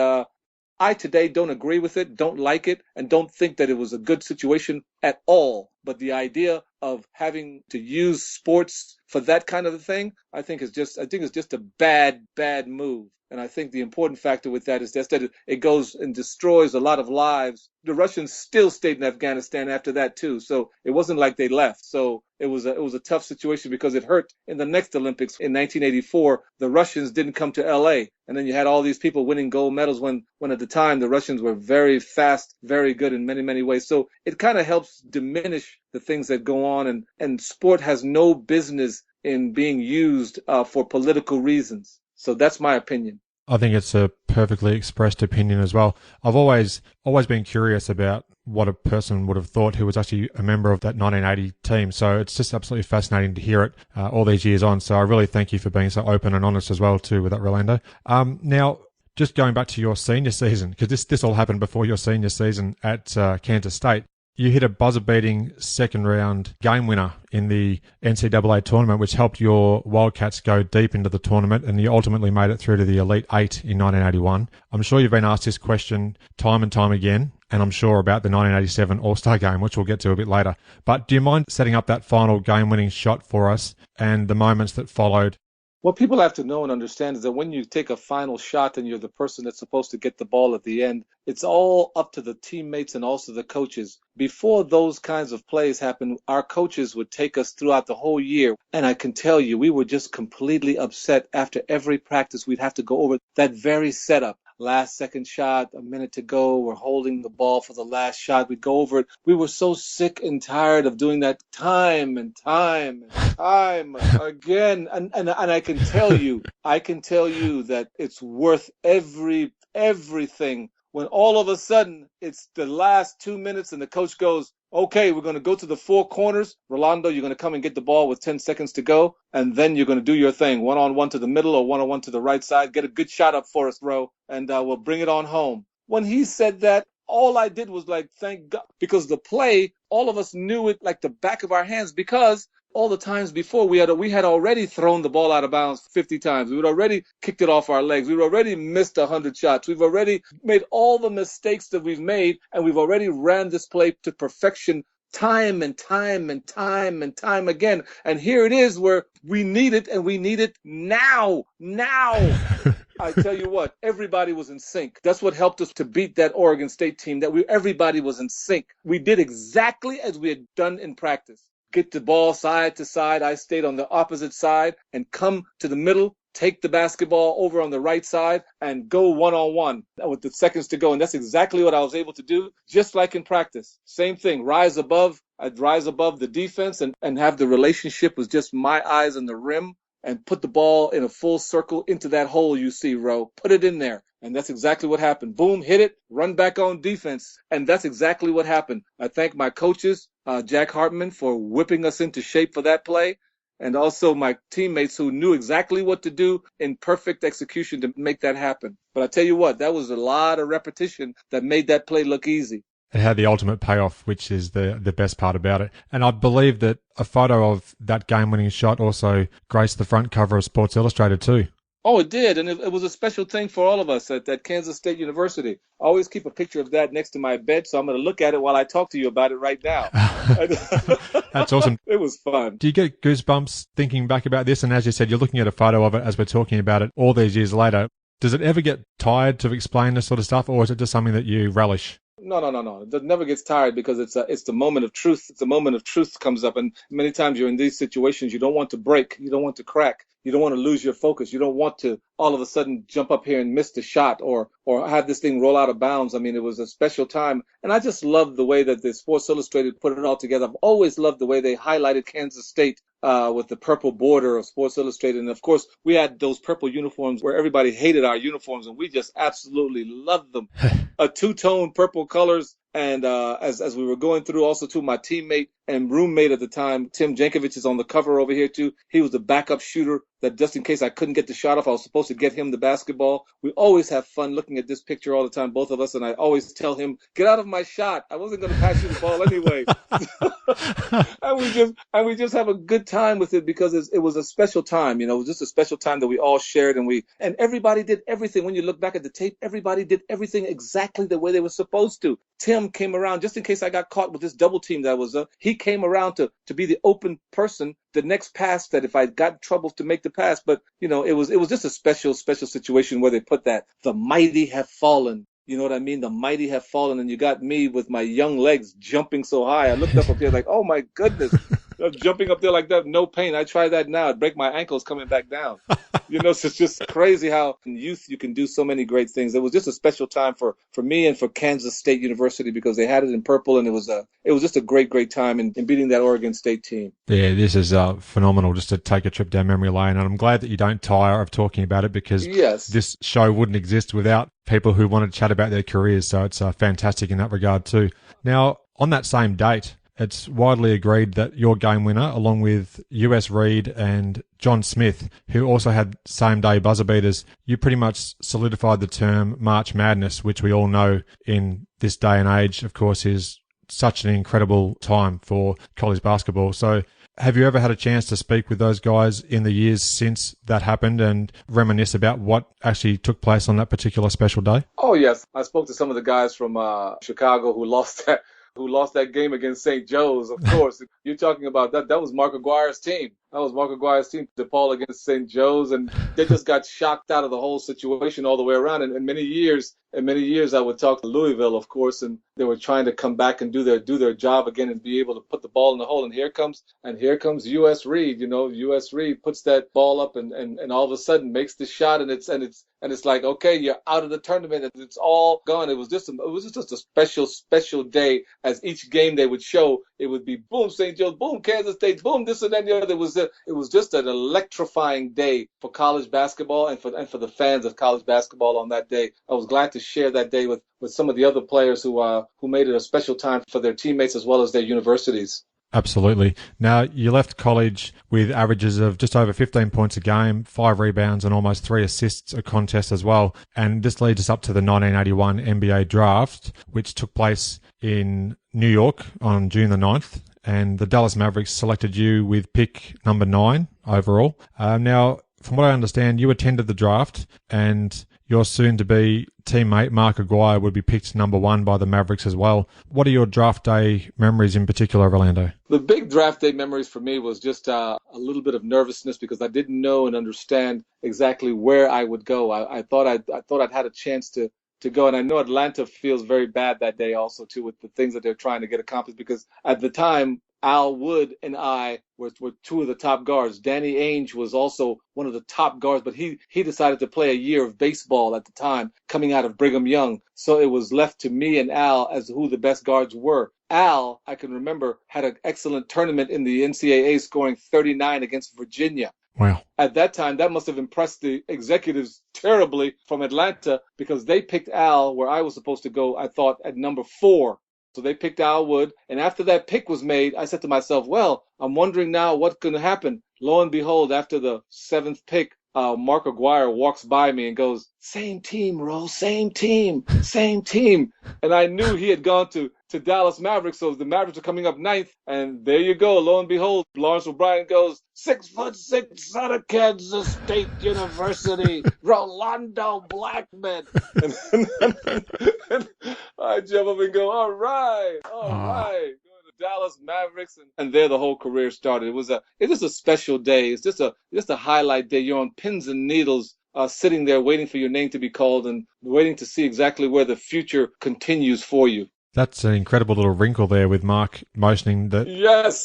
Speaker 1: I today don't agree with it, don't like it, and don't think that it was a good situation at all. But the idea of having to use sports for that kind of a thing, I think it's just a bad move. And I think the important factor with that is that it goes and destroys a lot of lives. The Russians still stayed in Afghanistan after that too. So it wasn't like they left. So it was a tough situation because it hurt in the next Olympics in 1984. The Russians didn't come to LA. And then you had all these people winning gold medals when at the time the Russians were very fast, very good in many, many ways. So it kind of helps diminish the things that go on. And sport has no business in being used for political reasons. So that's my opinion.
Speaker 10: I think it's a perfectly expressed opinion as well. I've always been curious about what a person would have thought who was actually a member of that 1980 team. So it's just absolutely fascinating to hear it all these years on. So I really thank you for being so open and honest as well too with that, Rolando. Now, just going back to your senior season, because this all happened before your senior season at Kansas State. You hit a buzzer-beating second-round game winner in the NCAA tournament, which helped your Wildcats go deep into the tournament, and you ultimately made it through to the Elite Eight in 1981. I'm sure you've been asked this question time and time again, and I'm sure about the 1987 All-Star game, which we'll get to a bit later. But do you mind setting up that final game-winning shot for us and the moments that followed?
Speaker 1: What people have to know and understand is that when you take a final shot and you're the person that's supposed to get the ball at the end, it's all up to the teammates and also the coaches. Before those kinds of plays happen, our coaches would take us throughout the whole year. And I can tell you, we were just completely upset after every practice. We'd have to go over that very setup. Last second shot, a minute to go, we're holding the ball for the last shot. We'd go over it. We were so sick and tired of doing that time and time again. And I can tell you that it's worth everything when all of a sudden it's the last 2 minutes and the coach goes, okay, we're going to go to the four corners. Rolando, you're going to come and get the ball with 10 seconds to go, and then you're going to do your thing, one-on-one to the middle or one-on-one to the right side. Get a good shot up for us, bro, and we'll bring it on home. When he said that, all I did was like, thank God, because the play, all of us knew it like the back of our hands because all the times before we had already thrown the ball out of bounds 50 times. We had already kicked it off our legs. We've already missed 100 shots. We've already made all the mistakes that we've made, and we've already ran this play to perfection time and time and time and time again. And here it is where we need it, and we need it now. I tell you what, everybody was in sync. That's what helped us to beat that Oregon State team, that everybody was in sync. We did exactly as we had done in practice. Get the ball side to side. I stayed on the opposite side and come to the middle, take the basketball over on the right side and go one-on-one with the seconds to go. And that's exactly what I was able to do, just like in practice. Same thing, I'd rise above the defense and have the relationship with just my eyes on the rim and put the ball in a full circle into that hole you see, Ro. Put it in there. And that's exactly what happened. Boom, hit it, run back on defense. And that's exactly what happened. I thank my coaches, Jack Hartman, for whipping us into shape for that play. And also my teammates who knew exactly what to do in perfect execution to make that happen. But I tell you what, that was a lot of repetition that made that play look easy.
Speaker 10: it had the ultimate payoff, which is the best part about it. And I believe that a photo of that game-winning shot also graced the front cover of Sports Illustrated too.
Speaker 1: Oh, it did, and it was a special thing for all of us at Kansas State University. I always keep a picture of that next to my bed, so I'm going to look at it while I talk to you about it right now.
Speaker 10: That's awesome.
Speaker 1: It was fun.
Speaker 10: Do you get goosebumps thinking back about this? And as you said, you're looking at a photo of it as we're talking about it all these years later. Does it ever get tired to explain this sort of stuff, or is it just something that you relish?
Speaker 1: No. It never gets tired because it's the moment of truth. It's the moment of truth comes up, and many times you're in these situations. You don't want to break. You don't want to crack. You don't want to lose your focus. You don't want to all of a sudden jump up here and miss the shot or have this thing roll out of bounds. I mean, it was a special time, and I just loved the way that the Sports Illustrated put it all together. I've always loved the way they highlighted Kansas State with the purple border of Sports Illustrated. And of course, we had those purple uniforms where everybody hated our uniforms, and we just absolutely loved them. A two-tone purple colors. And as we were going through, also too, my teammate and roommate at the time, Tim Jankovic, is on the cover over here too. He was the backup shooter that just in case I couldn't get the shot off, I was supposed to get him the basketball. We always have fun looking at this picture all the time, both of us, and I always tell him, get out of my shot. I wasn't going to pass you the ball anyway. and we just have a good time with it because it was a special time. You know, it was just a special time that we all shared, and everybody did everything. When you look back at the tape, everybody did everything exactly the way they were supposed to. Tim came around just in case I got caught with this double team that was he came around to be the open person, the next pass that if I got in trouble to make the pass. But you know, it was just a special situation where they put that the mighty have fallen. You know what I mean? The mighty have fallen, and you got me with my young legs jumping so high. I looked up here like, oh my goodness, I'm jumping up there like that, no pain. I try that now. I'd break my ankles coming back down. You know, so it's just crazy how in youth you can do so many great things. It was just a special time for me and for Kansas State University because they had it in purple, and it was just a great time in beating that Oregon State team.
Speaker 10: Yeah, this is phenomenal just to take a trip down memory lane, and I'm glad that you don't tire of talking about it because this show wouldn't exist without people who want to chat about their careers, so it's fantastic in that regard too. Now, on that same date, it's widely agreed that your game winner, along with US Reed and John Smith, who also had same-day buzzer beaters, you pretty much solidified the term March Madness, which we all know in this day and age, of course, is such an incredible time for college basketball. So have you ever had a chance to speak with those guys in the years since that happened and reminisce about what actually took place on that particular special day?
Speaker 1: Oh, yes. I spoke to some of the guys from Chicago who lost that game against St. Joe's, of course. You're talking about that. That was Mark Aguirre's team. That was Mark Aguirre's team, DePaul against St. Joe's, and they just got shocked out of the whole situation all the way around. And in many years, I would talk to Louisville, of course, and they were trying to come back and do their job again and be able to put the ball in the hole. And here comes US Reed. You know, US Reed puts that ball up and all of a sudden makes the shot, and it's like, okay, you're out of the tournament, and it's all gone. It was just a special day. As each game they would show, it would be boom St. Joe's, boom Kansas State, boom this and that and the other. It was just an electrifying day for college basketball and for the fans of college basketball on that day. I was glad to share that day with some of the other players who made it a special time for their teammates as well as their universities.
Speaker 10: Absolutely. Now, you left college with averages of just over 15 points a game, 5 rebounds, and almost 3 assists a contest as well. And this leads us up to the 1981 NBA draft, which took place in New York on June the 9th. And the Dallas Mavericks selected you with pick number 9 overall. Now, from what I understand, you attended the draft, and your soon-to-be teammate, Mark Aguirre, would be picked number 1 by the Mavericks as well. What are your draft day memories in particular, Rolando?
Speaker 1: The big draft day memories for me was just a little bit of nervousness because I didn't know and understand exactly where I would go. I thought I'd had a chance to go, and I know Atlanta feels very bad that day also too with the things that they're trying to get accomplished because at the time Al Wood and I were two of the top guards. Danny Ainge was also one of the top guards, but he decided to play a year of baseball at the time coming out of Brigham Young. So it was left to me and Al as who the best guards were. Al, I can remember, had an excellent tournament in the NCAA, scoring 39 against Virginia.
Speaker 10: Wow.
Speaker 1: At that time, that must have impressed the executives terribly from Atlanta because they picked Al where I was supposed to go, I thought, at number 4. So they picked Al Wood. And after that pick was made, I said to myself, well, I'm wondering now what's going to happen. Lo and behold, after the 7th pick, Mark Aguirre walks by me and goes, same team, Ro, same team. And I knew he had gone to to Dallas Mavericks. So the Mavericks are coming up ninth, and there you go. Lo and behold, Lawrence O'Brien goes 6'6" son of Kansas State University, Rolando Blackman. And I jump up and go, all right. Going to Dallas Mavericks, and there the whole career started. It's just a special day. It's just a highlight day. You're on pins and needles, sitting there waiting for your name to be called and waiting to see exactly where the future continues for you.
Speaker 10: That's an incredible little wrinkle there with Mark motioning that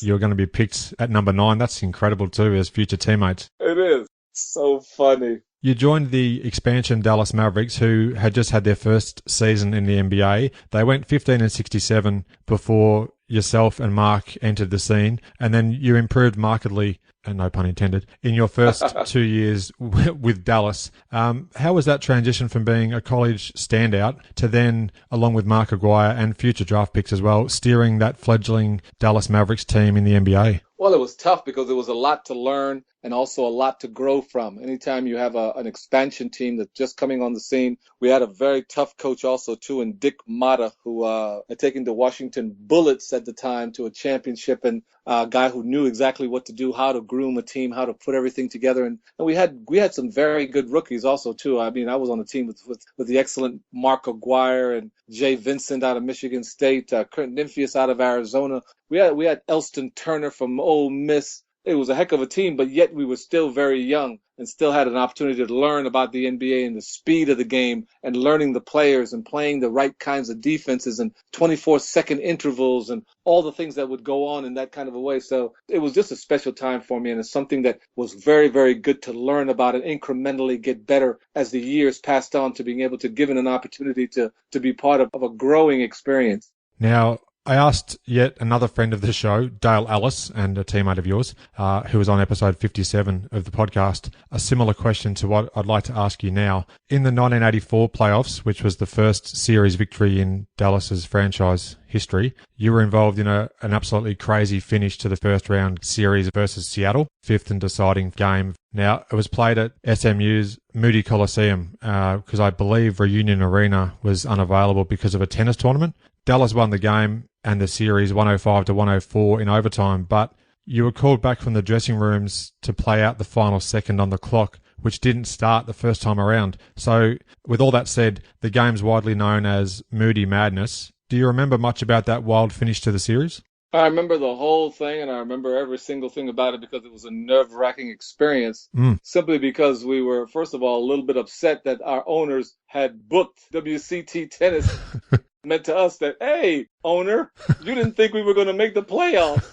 Speaker 10: you're going to be picked at number 9. That's incredible too, as future teammates.
Speaker 1: It is. So funny.
Speaker 10: You joined the expansion Dallas Mavericks, who had just had their first season in the NBA. They went 15-67 before yourself and Mark entered the scene, and then you improved markedly, and no pun intended, in your first 2 years with Dallas. How was that transition from being a college standout to then, along with Mark Aguirre and future draft picks as well, steering that fledgling Dallas Mavericks team in the NBA?
Speaker 1: Well, it was tough because there was a lot to learn and also a lot to grow from. Anytime you have an expansion team that's just coming on the scene, we had a very tough coach also too, in Dick Motta, who had taken the Washington Bullets at the time to a championship, and a guy who knew exactly what to do, how to groom a team, how to put everything together. And we had some very good rookies also too. I mean, I was on the team with the excellent Mark Aguirre and Jay Vincent out of Michigan State, Kurt Nymphius out of Arizona. We had Elston Turner from Ole Miss. It was a heck of a team, but yet we were still very young and still had an opportunity to learn about the NBA and the speed of the game and learning the players and playing the right kinds of defenses and 24-second intervals and all the things that would go on in that kind of a way. So it was just a special time for me, and it's something that was very, very good to learn about and incrementally get better as the years passed on, to being able to give it an opportunity to be part of a growing experience.
Speaker 10: Now, I asked yet another friend of the show, Dale Ellis, and a teammate of yours, who was on episode 57 of the podcast, a similar question to what I'd like to ask you now. In the 1984 playoffs, which was the first series victory in Dallas's franchise history, you were involved in an absolutely crazy finish to the first round series versus Seattle, fifth and deciding game. Now, it was played at SMU's Moody Coliseum because I believe Reunion Arena was unavailable because of a tennis tournament. Dallas won the game and the series 105-104 in overtime, but you were called back from the dressing rooms to play out the final second on the clock, which didn't start the first time around. So, with all that said, the game's widely known as Moody Madness. Do you remember much about that wild finish to the series?
Speaker 1: I remember the whole thing, and I remember every single thing about it because it was a nerve-wracking experience, simply because we were, first of all, a little bit upset that our owners had booked WCT tennis. Meant to us that, hey, owner, you didn't think we were going to make the playoffs.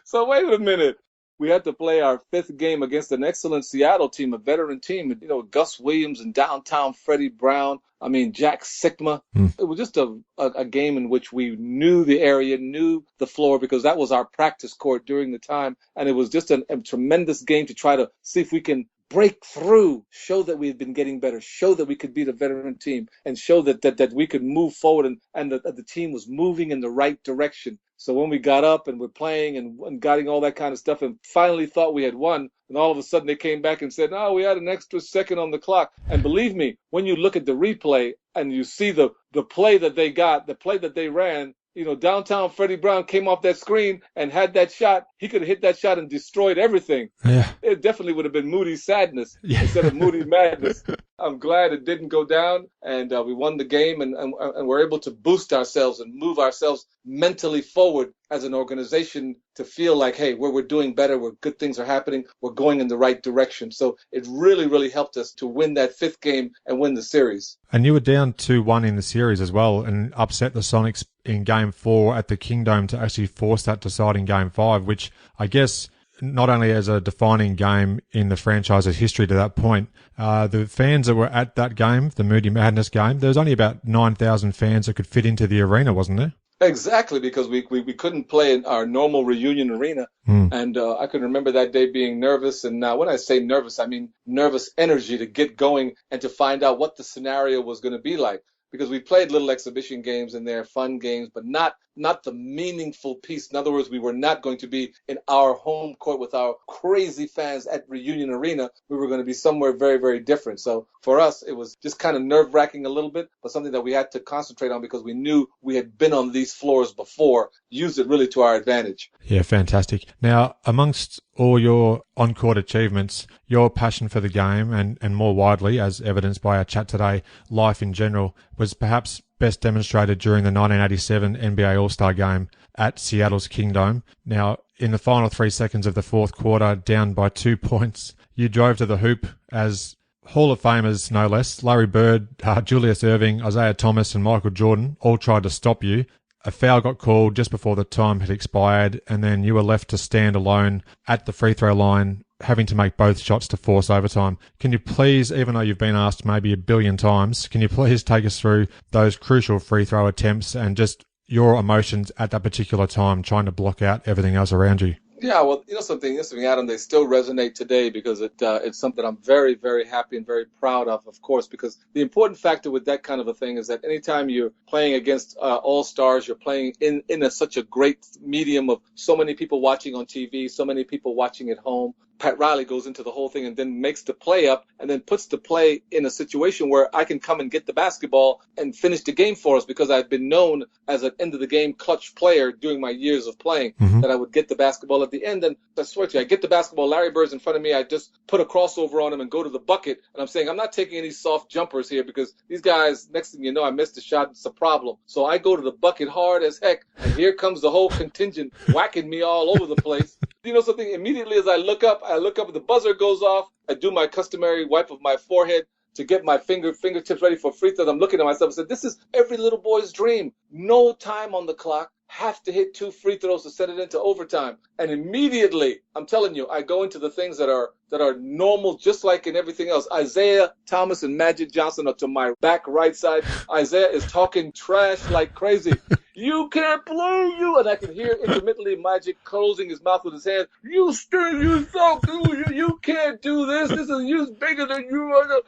Speaker 1: So wait a minute. We had to play our fifth game against an excellent Seattle team, a veteran team, Gus Williams and downtown Freddie Brown. I mean, Jack Sikma. It was just a game in which we knew the area, knew the floor, because that was our practice court during the time. And it was just a tremendous game to try to see if we can break through, show that we've been getting better, show that we could beat a veteran team, and show that we could move forward, and that the team was moving in the right direction. So when we got up and we're playing and getting all that kind of stuff and finally thought we had won, and all of a sudden they came back and said, no, we had an extra second on the clock. And believe me, when you look at the replay and you see the play that they got, the play that they ran, downtown Freddie Brown came off that screen and had that shot. He could have hit that shot and destroyed everything.
Speaker 10: Yeah.
Speaker 1: It definitely would have been Moody Sadness instead of Moody Madness. I'm glad it didn't go down, and we won the game, and we're able to boost ourselves and move ourselves mentally forward as an organization to feel like, hey, we're doing better, good things are happening, we're going in the right direction. So it really, really helped us to win that fifth game and win the series.
Speaker 10: And you were down 2-1 in the series as well and upset the Sonics in Game 4 at the Kingdome to actually force that deciding Game 5, which I guess not only as a defining game in the franchise's history to that point, the fans that were at that game, the Moody Madness game, there was only about 9,000 fans that could fit into the arena, wasn't there?
Speaker 1: Exactly, because we couldn't play in our normal Reunion Arena And I can remember that day being nervous. And when I say nervous, I mean nervous energy to get going and to find out what the scenario was going to be like. Because we played little exhibition games in there, fun games, but not the meaningful piece. In other words, we were not going to be in our home court with our crazy fans at Reunion Arena. We were going to be somewhere very, very different. So for us, it was just kind of nerve-wracking a little bit, but something that we had to concentrate on because we knew we had been on these floors before, used it really to our advantage.
Speaker 10: Yeah, fantastic. Now, amongst all your on-court achievements, your passion for the game and more widely, as evidenced by our chat today, life in general, was perhaps best demonstrated during the 1987 NBA All-Star Game at Seattle's Kingdome. Now, in the final 3 seconds of the fourth quarter, down by 2 points, you drove to the hoop as Hall of Famers, no less, Larry Bird, Julius Erving, Isaiah Thomas and Michael Jordan all tried to stop you. A foul got called just before the time had expired, and then you were left to stand alone at the free throw line, having to make both shots to force overtime. Can you please, even though you've been asked maybe a billion times, can you please take us through those crucial free throw attempts and just your emotions at that particular time, trying to block out everything else around you?
Speaker 1: Yeah, well, something, Adam, they still resonate today because it's something I'm very, very happy and very proud of course, because the important factor with that kind of a thing is that anytime you're playing against all-stars, you're playing in such a great medium of so many people watching on TV, so many people watching at home. Pat Riley goes into the whole thing and then makes the play up and then puts the play in a situation where I can come and get the basketball and finish the game for us because I've been known as an end-of-the-game clutch player during my years of playing, that I would get the basketball at the end. And I swear to you, I get the basketball, Larry Bird's in front of me, I just put a crossover on him and go to the bucket. And I'm saying I'm not taking any soft jumpers here because these guys, next thing you know, I missed a shot. It's a problem. So I go to the bucket hard as heck, and here comes the whole contingent whacking me all over the place. You know something? Immediately as I look up, the buzzer goes off. I do my customary wipe of my forehead to get my fingertips ready for free throws. I'm looking at myself and said, this is every little boy's dream. No time on the clock. Have to hit 2 free throws to set it into overtime. And immediately, I'm telling you, I go into the things that are normal, just like in everything else. Isaiah Thomas and Magic Johnson are to my back right side. Isaiah is talking trash like crazy. You can't play, you. And I can hear intermittently Magic closing his mouth with his hand. You stink, you suck, you can't do this. This is you bigger than you are.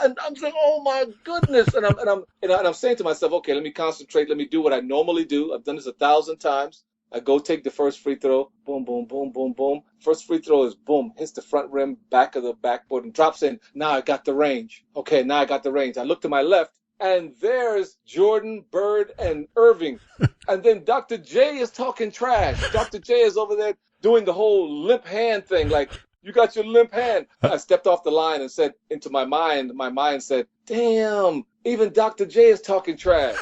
Speaker 1: And I'm saying, oh my goodness. And I'm saying to myself, okay, let me concentrate. Let me do what I normally do. I've done this 1,000 times. I go take the first free throw. Boom, boom, boom, boom, boom. First free throw is boom, hits the front rim, back of the backboard, and drops in. Now I got the range. Okay, now I got the range. I look to my left, and there's Jordan, Bird, and Irving. And then Dr. J is talking trash. Dr. J is over there doing the whole limp hand thing, like, you got your limp hand. I stepped off the line and said, into my mind said, damn, even Dr. J is talking trash.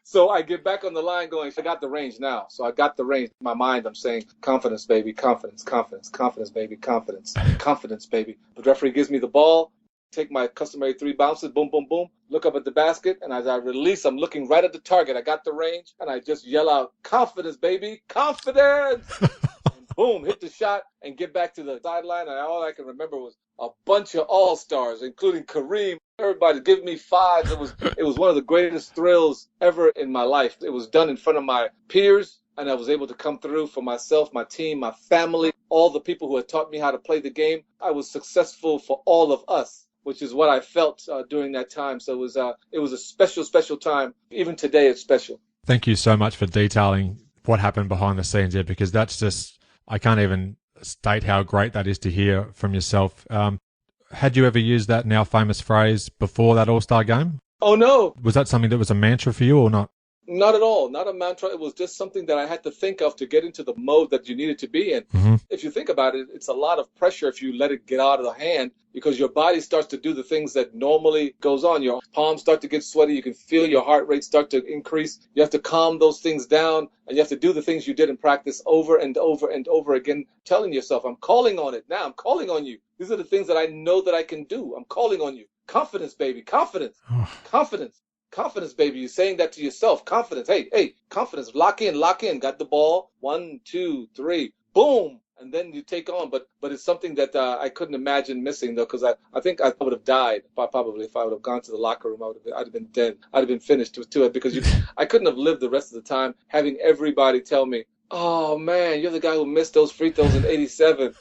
Speaker 1: So I get back on the line going, I got the range now. So I got the range. In my mind, I'm saying, confidence, baby, confidence, confidence, confidence, baby, confidence, confidence, baby. The referee gives me the ball, take my customary 3 bounces, boom, boom, boom, look up at the basket, and as I release, I'm looking right at the target. I got the range, and I just yell out, confidence, baby, confidence! And boom, hit the shot and get back to the sideline, and all I can remember was a bunch of all-stars, including Kareem. Everybody give me 5s. It was one of the greatest thrills ever in my life. It was done in front of my peers, and I was able to come through for myself, my team, my family, all the people who had taught me how to play the game. I was successful for all of us, which is what I felt during that time. So it was a special, special time. Even today, it's special.
Speaker 10: Thank you so much for detailing what happened behind the scenes there, because that's just, I can't even state how great that is to hear from yourself. Had you ever used that now famous phrase before that All-Star game?
Speaker 1: Oh, no.
Speaker 10: Was that something that was a mantra for you or not?
Speaker 1: Not at all. Not a mantra. It was just something that I had to think of to get into the mode that you needed to be in.
Speaker 10: Mm-hmm.
Speaker 1: If you think about it, it's a lot of pressure if you let it get out of the hand, because your body starts to do the things that normally goes on. Your palms start to get sweaty. You can feel your heart rate start to increase. You have to calm those things down, and you have to do the things you did in practice over and over and over again, telling yourself, I'm calling on it now. I'm calling on you. These are the things that I know that I can do. I'm calling on you. Confidence, baby. Confidence. Confidence. Confidence, baby. You're saying that to yourself. Confidence. Hey, confidence. Lock in. Got the ball. 1, 2, 3. Boom. And then you take on. But it's something that I couldn't imagine missing, though, because I think I would have died probably if I would have gone to the locker room. I'd have been dead. I'd have been finished to it, because I couldn't have lived the rest of the time having everybody tell me, Oh, man, you're the guy who missed those free throws in 87.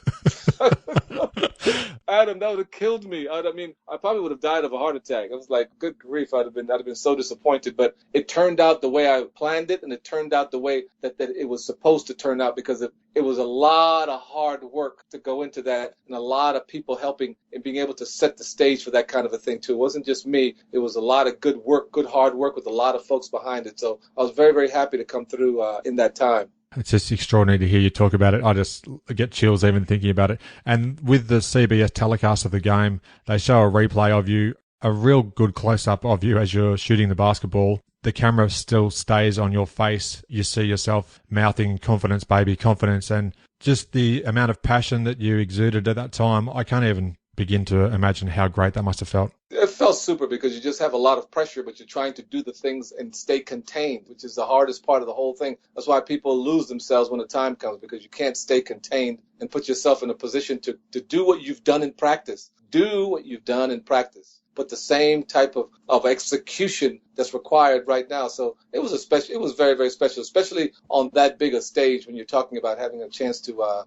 Speaker 1: Adam, that would have killed me. I mean, I probably would have died of a heart attack. I was like, good grief, I'd have been so disappointed. But it turned out the way I planned it, and it turned out the way that it was supposed to turn out, because it was a lot of hard work to go into that, and a lot of people helping and being able to set the stage for that kind of a thing, too. It wasn't just me. It was a lot of good work, good hard work with a lot of folks behind it. So I was very, very happy to come through in that time.
Speaker 10: It's just extraordinary to hear you talk about it. I just get chills even thinking about it. And with the CBS telecast of the game, they show a replay of you, a real good close-up of you as you're shooting the basketball. The camera still stays on your face. You see yourself mouthing confidence, baby, confidence. And just the amount of passion that you exuded at that time, I can't even begin to imagine how great that must have felt.
Speaker 1: It felt super, because you just have a lot of pressure, but you're trying to do the things and stay contained, which is the hardest part of the whole thing. That's why people lose themselves when the time comes, because you can't stay contained and put yourself in a position to do what you've done in practice. Do what you've done in practice. But the same type of execution that's required right now. So it was it was very, very special, especially on that big a stage when you're talking about having a chance to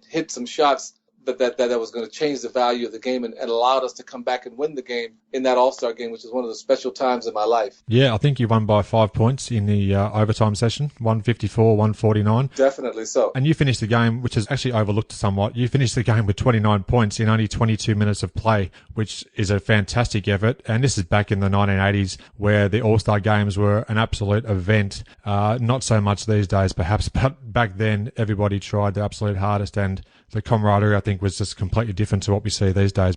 Speaker 1: hit some shots that was going to change the value of the game and allowed us to come back and win the game in that All-Star game, which is one of the special times in my life.
Speaker 10: Yeah, I think you won by 5 points in the overtime session, 154-149.
Speaker 1: Definitely so.
Speaker 10: And you finished the game, which is actually overlooked somewhat. You finished the game with 29 points in only 22 minutes of play, which is a fantastic effort. And this is back in the 1980s, where the All-Star games were an absolute event. Not so much these days, perhaps, but back then everybody tried their absolute hardest, and the camaraderie, I think, was just completely different to what we see these days.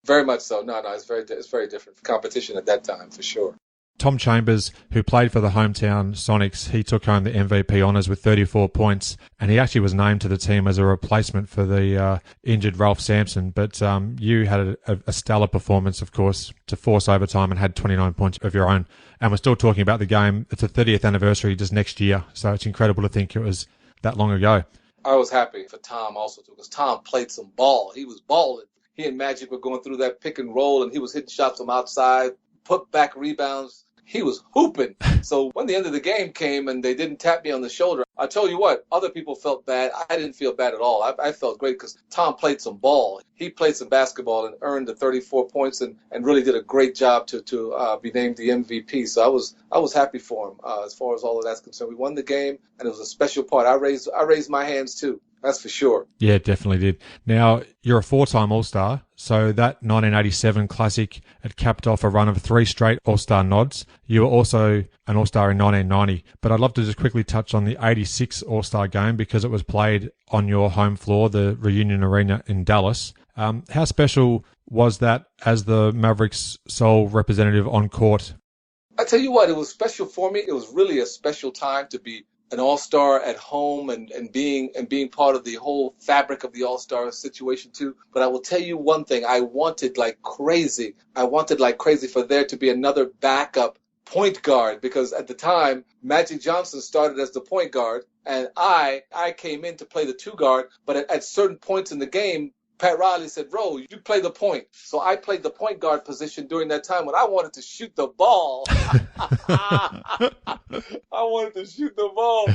Speaker 1: Very much so. No, it's very different competition at that time, for sure.
Speaker 10: Tom Chambers, who played for the hometown Sonics, he took home the MVP honours with 34 points, and he actually was named to the team as a replacement for the injured Ralph Sampson. But you had a stellar performance, of course, to force overtime and had 29 points of your own. And we're still talking about the game. It's a 30th anniversary just next year, so it's incredible to think it was that long ago.
Speaker 1: I was happy for Tom also, too, because Tom played some ball. He was balling. He and Magic were going through that pick and roll, and he was hitting shots from outside, put back rebounds. He was hooping. So when the end of the game came and they didn't tap me on the shoulder, I tell you what, other people felt bad. I didn't feel bad at all. I felt great because Tom played some ball. He played some basketball and earned the 34 points and really did a great job to be named the MVP. So I was happy for him as far as all of that's concerned. We won the game, and it was a special part. I raised my hands too. That's for sure.
Speaker 10: Yeah, definitely did. Now, you're a 4-time All-Star, so that 1987 Classic, it capped off a run of 3 straight All-Star nods. You were also an All-Star in 1990, but I'd love to just quickly touch on the 86 All-Star game because it was played on your home floor, the Reunion Arena in Dallas. How special was that as the Mavericks' sole representative on court?
Speaker 1: I tell you what, it was special for me. It was really a special time to be an All-Star at home and being part of the whole fabric of the All-Star situation too. But I will tell you one thing, I wanted like crazy for there to be another backup point guard, because at the time Magic Johnson started as the point guard and I came in to play the 2 guard, but at certain points in the game Pat Riley said, Ro, you play the point. So I played the point guard position during that time when I wanted to shoot the ball. I wanted to shoot the ball.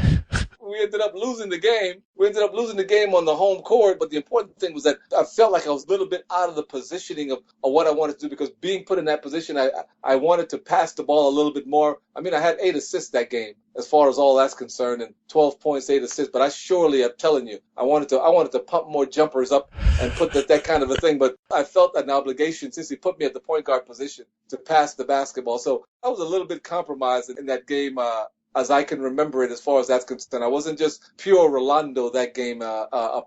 Speaker 1: We ended up losing the game. We ended up losing the game on the home court, but the important thing was that I felt like I was a little bit out of the positioning of what I wanted to do, because being put in that position, I wanted to pass the ball a little bit more. I mean, I had 8 assists that game as far as all that's concerned, and 12 points, 8 assists, but I surely am telling you, I wanted to pump more jumpers up and put that kind of a thing, but I felt an obligation, since he put me at the point guard position, to pass the basketball. So I was a little bit compromised in that game, as I can remember it, as far as that's concerned. I wasn't just pure Rolando that game,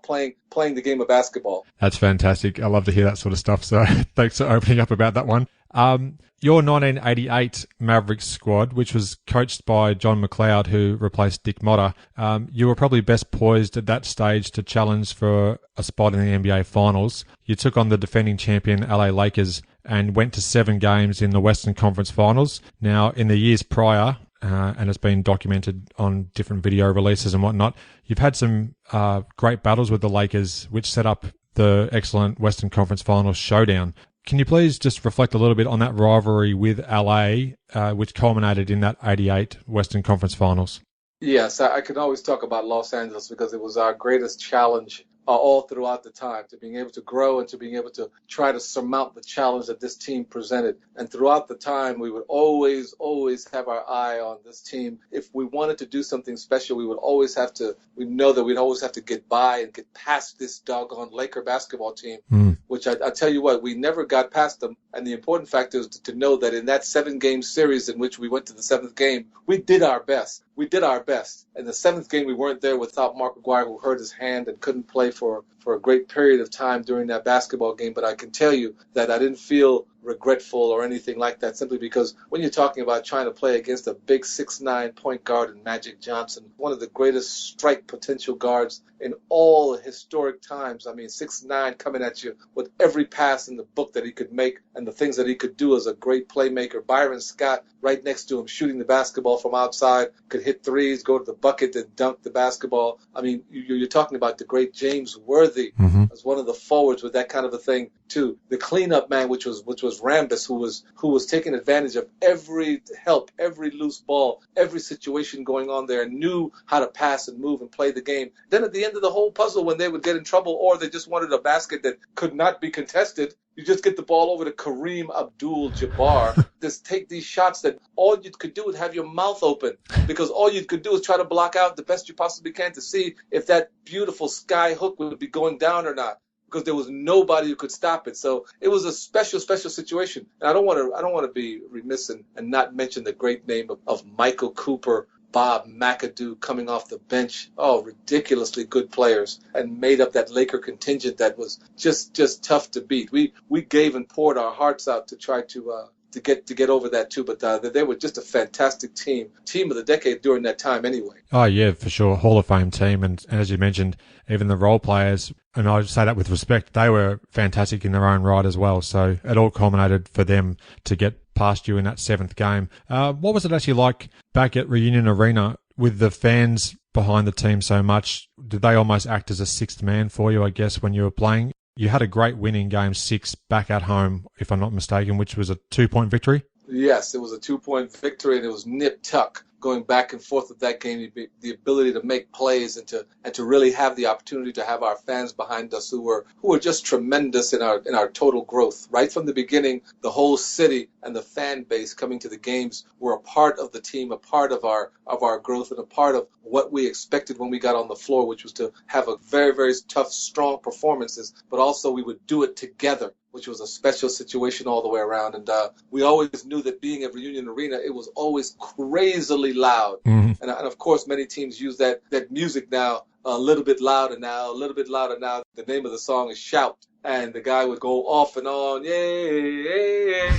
Speaker 1: playing the game of basketball.
Speaker 10: That's fantastic. I love to hear that sort of stuff. So thanks for opening up about that one. Your 1988 Mavericks squad, which was coached by John McLeod, who replaced Dick Motta, you were probably best poised at that stage to challenge for a spot in the NBA Finals. You took on the defending champion LA Lakers and went to 7 games in the Western Conference Finals. Now, in the years prior, and it's been documented on different video releases and whatnot, you've had some great battles with the Lakers, which set up the excellent Western Conference Finals showdown. Can you please just reflect a little bit on that rivalry with LA, which culminated in that 88 Western Conference Finals?
Speaker 1: Yes, I can always talk about Los Angeles because it was our greatest challenge all throughout the time, to being able to grow and to being able to try to surmount the challenge that this team presented. And throughout the time, we would always have our eye on this team. If we wanted to do something special, we know that we'd always have to get by and get past this doggone Laker basketball team, which I tell you what, we never got past them. And the important factor is to know that in that 7-game series in which we went to the 7th game, we did our best. We did our best. In the 7th game, we weren't there without Mark Aguirre, who hurt his hand and couldn't play for a great period of time during that basketball game. But I can tell you that I didn't feel regretful or anything like that, simply because when you're talking about trying to play against a big 6'9" point guard in Magic Johnson, one of the greatest strike potential guards in all historic times. I mean, 6'9" coming at you with every pass in the book that he could make and the things that he could do as a great playmaker. Byron Scott right next to him, shooting the basketball from outside, could hit threes, go to the bucket, and dunk the basketball. I mean, you're talking about the great James Worthy as one of the forwards with that kind of a thing too. The cleanup man, which was Rambis, who was taking advantage of every help, every loose ball, every situation going on there, and knew how to pass and move and play the game. Then at the end of the whole puzzle, when they would get in trouble or they just wanted a basket that could not be contested, you just get the ball over to Kareem Abdul-Jabbar. Just take these shots that all you could do is have your mouth open, because all you could do is try to block out the best you possibly can to see if that beautiful sky hook would be going down or not, because there was nobody who could stop it. So it was a special situation. And I don't want to be remiss and not mention the great name of Michael Cooper, Bob McAdoo coming off the bench. Oh, ridiculously good players, and made up that Laker contingent that was just tough to beat. We gave and poured our hearts out to try to get over that too, but they were just a fantastic team of the decade during that time anyway.
Speaker 10: Oh yeah, for sure. Hall of Fame team, and as you mentioned, even the role players, and I say that with respect, they were fantastic in their own right as well. So it all culminated for them to get past you in that 7th game. What was it actually like back at Reunion Arena with the fans behind the team so much? Did they almost act as a 6th man for you, I guess, when you were playing? You had a great win in Game 6 back at home, if I'm not mistaken, which was a 2-point victory.
Speaker 1: Yes, it was a 2-point victory, and it was nip-tuck going back and forth with that game. The ability to make plays and to really have the opportunity to have our fans behind us who were just tremendous in our total growth. Right from the beginning, the whole city and the fan base coming to the games were a part of the team, a part of our growth, and a part of what we expected when we got on the floor, which was to have a very, very tough, strong performances, but also we would do it together, which was a special situation all the way around. And we always knew that being at Reunion Arena, it was always crazily loud. And of course, many teams use that music now, a little bit louder now, a little bit louder now. The name of the song is Shout. And the guy would go off and on, yay.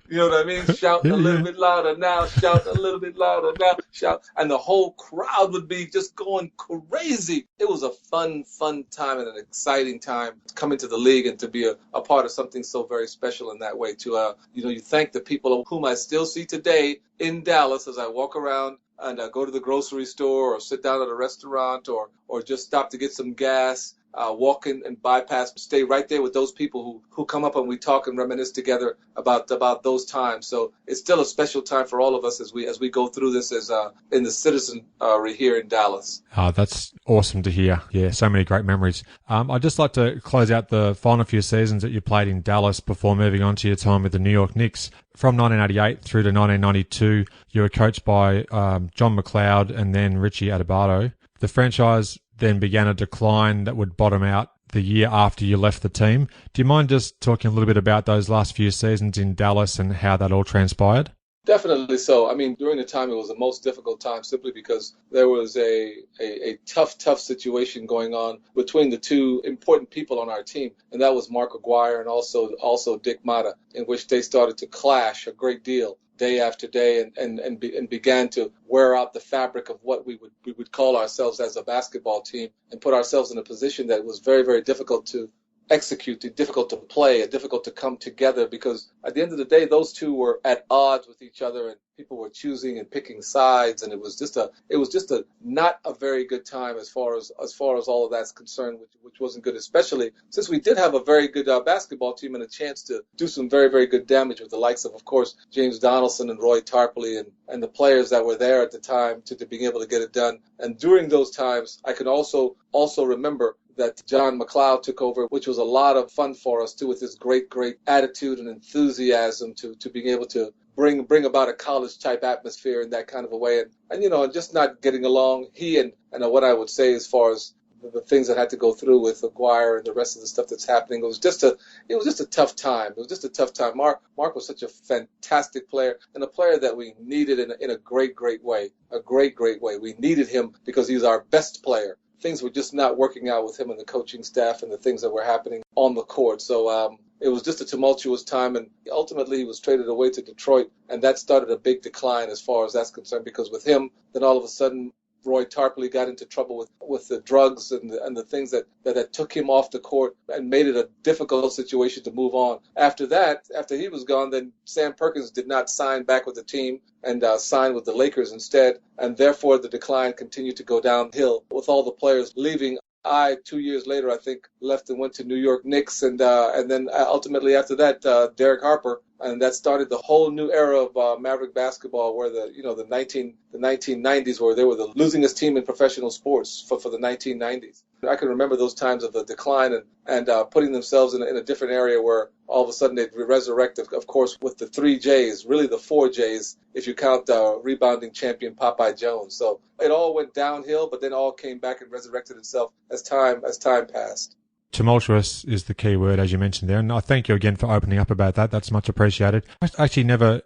Speaker 1: You know what I mean? Shout a little bit louder now, shout a little bit louder now, shout. And the whole crowd would be just going crazy. It was a fun time and an exciting time coming to the league and to be a part of something so very special in that way. You thank the people whom I still see today in Dallas as I walk around and go to the grocery store or sit down at a restaurant or just stop to get some gas. Walk in and bypass, stay right there with those people who come up and we talk and reminisce together about those times. So it's still a special time for all of us as we go through this as in the citizenry here in Dallas.
Speaker 10: That's awesome to hear. Yeah, so many great memories. I'd just like to close out the final few seasons that you played in Dallas before moving on to your time with the New York Knicks. From 1988 through to 1992, you were coached by John McLeod and then Richie Adebayo. The franchise then began a decline that would bottom out the year after you left the team. Do you mind just talking a little bit about those last few seasons in Dallas and how that all transpired?
Speaker 1: Definitely so. I mean, during the time, it was the most difficult time simply because there was a tough situation going on between the two important people on our team, and that was Mark Aguirre and also Dick Motta, in which they started to clash a great deal day after day and began to wear out the fabric of what we would call ourselves as a basketball team and put ourselves in a position that was very, very difficult to execute, difficult to play, and difficult to come together, because at the end of the day, those two were at odds with each other, and people were choosing and picking sides, and it was just a not a very good time as far as all of that's concerned, which wasn't good, especially since we did have a very good basketball team and a chance to do some very, very good damage with the likes of course, James Donaldson and Roy Tarpley and the players that were there at the time to being able to get it done. And during those times, I can also remember that John McLeod took over, which was a lot of fun for us too, with his great attitude and enthusiasm to being able to bring about a college type atmosphere in that kind of a way, and just not getting along. He and what I would say as far as the things that had to go through with Aguirre and the rest of the stuff that's happening, it was just a tough time. It was just a tough time. Mark was such a fantastic player, and a player that we needed in a great way. We needed him because he's our best player. Things were just not working out with him and the coaching staff and the things that were happening on the court. So it was just a tumultuous time, and ultimately he was traded away to Detroit, and that started a big decline as far as that's concerned, because with him, then all of a sudden Roy Tarpley got into trouble with the drugs and the things that took him off the court and made it a difficult situation to move on. After he was gone, then Sam Perkins did not sign back with the team and signed with the Lakers instead, and therefore the decline continued to go downhill with all the players leaving. 2 years later, I think, left and went to New York Knicks, and then ultimately after that, Derek Harper, and that started the whole new era of Maverick basketball, where the 1990s, where they were the losingest team in professional sports for the 1990s. I can remember those times of the decline and putting themselves in a different area where all of a sudden they'd resurrect, of course, with the 3 J's, really the 4 J's, if you count rebounding champion Popeye Jones. So it all went downhill, but then all came back and resurrected itself as time passed.
Speaker 10: Tumultuous is the key word, as you mentioned there, and I thank you again for opening up about that. That's much appreciated. I actually never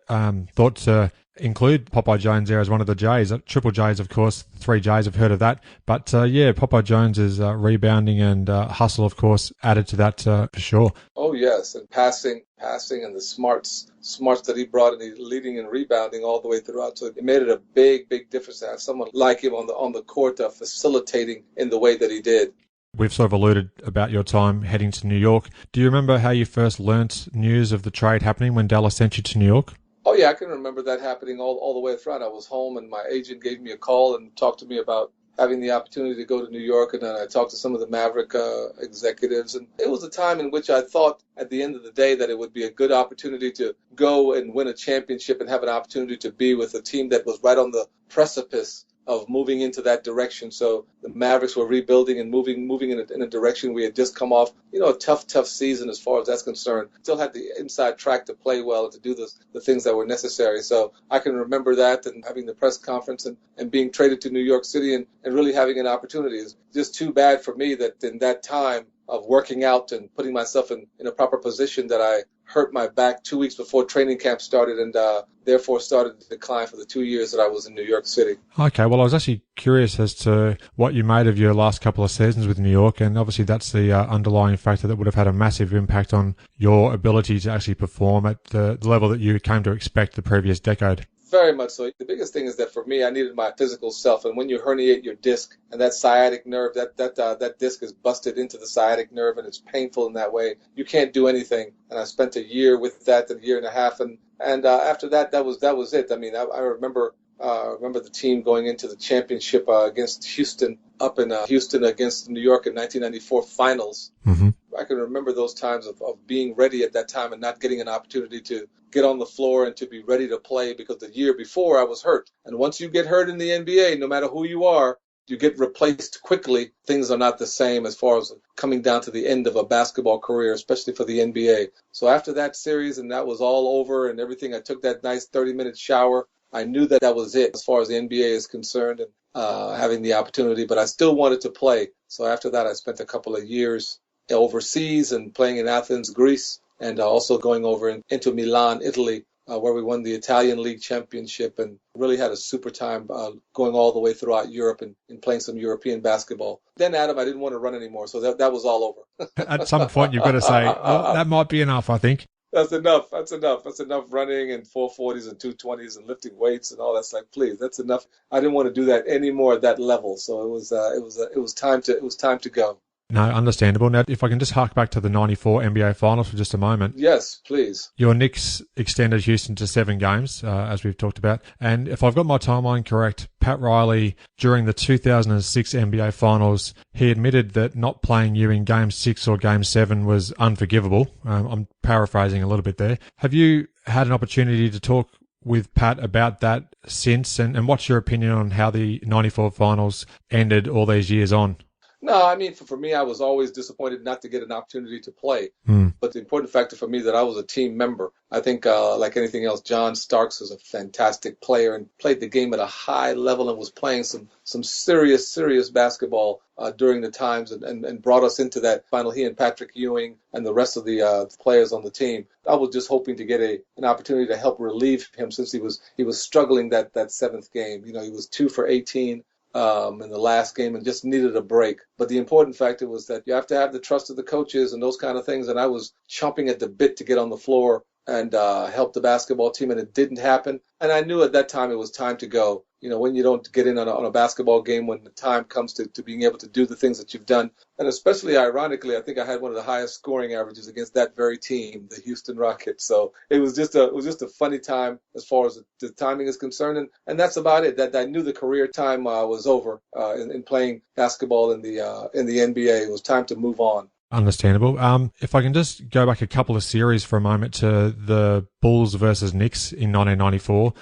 Speaker 10: thought to include Popeye Jones there as one of the J's. Triple J's, of course, 3 J's, I've heard of that. But Popeye Jones' rebounding and hustle, of course, added to that for sure.
Speaker 1: Oh, yes, and passing and the smarts that he brought in, leading and rebounding all the way throughout. So it made it a big, big difference to have someone like him on the court facilitating in the way that he did.
Speaker 10: We've sort of alluded about your time heading to New York. Do you remember how you first learnt news of the trade happening when Dallas sent you to New York?
Speaker 1: Oh, yeah, I can remember that happening all the way throughout. I was home, and my agent gave me a call and talked to me about having the opportunity to go to New York, and then I talked to some of the Maverick executives. And it was a time in which I thought at the end of the day that it would be a good opportunity to go and win a championship and have an opportunity to be with a team that was right on the precipice of moving into that direction. So the Mavericks were rebuilding and moving in a direction. We had just come off, a tough season as far as that's concerned. Still had the inside track to play well and to do the things that were necessary. So I can remember that and having the press conference and being traded to New York City and really having an opportunity. It's just too bad for me that in that time of working out and putting myself in a proper position that I hurt my back 2 weeks before training camp started, and therefore started to decline for the 2 years that I was in New York City.
Speaker 10: Okay, well, I was actually curious as to what you made of your last couple of seasons with New York, and obviously that's the underlying factor that would have had a massive impact on your ability to actually perform at the level that you came to expect the previous decade.
Speaker 1: Very much so. The biggest thing is that for me, I needed my physical self. And when you herniate your disc and that sciatic nerve, that disc is busted into the sciatic nerve, and it's painful in that way. You can't do anything. And I spent a year with that, a year and a half. And after that, that was it. I mean, I remember the team going into the championship against Houston, up in Houston against New York in 1994 finals.
Speaker 10: Mm-hmm.
Speaker 1: I can remember those times of being ready at that time and not getting an opportunity to get on the floor and to be ready to play, because the year before I was hurt. And once you get hurt in the NBA, no matter who you are, you get replaced quickly. Things are not the same as far as coming down to the end of a basketball career, especially for the NBA. So after that series and that was all over and everything, I took that nice 30-minute shower. I knew that was it as far as the NBA is concerned, and having the opportunity, but I still wanted to play. So after that, I spent a couple of years overseas and playing in Athens, Greece, and also going over into Milan, Italy, where we won the Italian League Championship and really had a super time going all the way throughout Europe and playing some European basketball. Then, Adam, I didn't want to run anymore, so that was all over.
Speaker 10: At some point, you've got to say, well, that might be enough, I think.
Speaker 1: That's enough. That's enough running and 440s and 220s and lifting weights and all that. Like, please, that's enough. I didn't want to do that anymore at that level. So it was time to go.
Speaker 10: No, understandable. Now, if I can just hark back to the 94 NBA Finals for just a moment.
Speaker 1: Yes, please.
Speaker 10: Your Knicks extended Houston to 7 games, as we've talked about. And if I've got my timeline correct, Pat Riley, during the 2006 NBA Finals, he admitted that not playing you in Game 6 or Game 7 was unforgivable. I'm paraphrasing a little bit there. Have you had an opportunity to talk with Pat about that since? And what's your opinion on how the 94 Finals ended all these years on?
Speaker 1: No, I mean, for me, I was always disappointed not to get an opportunity to play. But the important factor for me that I was a team member. I think, like anything else, John Starks was a fantastic player and played the game at a high level and was playing some serious basketball during the times and brought us into that final. He and Patrick Ewing and the rest of the players on the team. I was just hoping to get an opportunity to help relieve him since he was struggling that seventh game. You know, he was 2 for 18. In the last game and just needed a break. But the important factor was that you have to have the trust of the coaches and those kind of things. And I was chomping at the bit to get on the floor and help the basketball team, and it didn't happen. And I knew at that time it was time to go. You know, when you don't get in on a basketball game, when the time comes to being able to do the things that you've done. And especially ironically, I think I had one of the highest scoring averages against that very team, the Houston Rockets. So it was just a funny time as far as the timing is concerned. And that's about it. That I knew the career time was over in playing basketball in the NBA. It was time to move on.
Speaker 10: Understandable. If I can just go back a couple of series for a moment to the Bulls versus Knicks in 1994.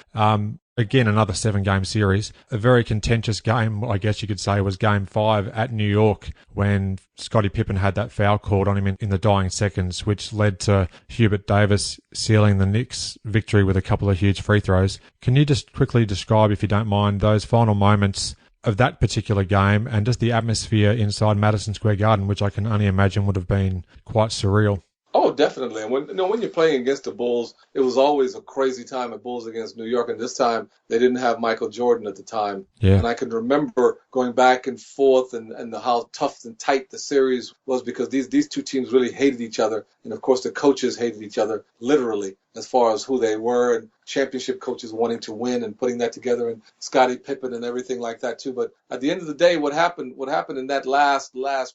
Speaker 10: Again, another 7-game series. A very contentious game, I guess you could say, was Game 5 at New York when Scottie Pippen had that foul called on him in the dying seconds, which led to Hubert Davis sealing the Knicks' victory with a couple of huge free throws. Can you just quickly describe, if you don't mind, those final moments of that particular game and just the atmosphere inside Madison Square Garden, which I can only imagine would have been quite surreal?
Speaker 1: Oh, definitely. And when you're playing against the Bulls, it was always a crazy time at Bulls against New York. And this time they didn't have Michael Jordan at the time.
Speaker 10: Yeah.
Speaker 1: And I can remember going back and forth and how tough and tight the series was because these two teams really hated each other. And of course the coaches hated each other literally as far as who they were, and championship coaches wanting to win and putting that together, and Scottie Pippen and everything like that too. But at the end of the day, what happened in that last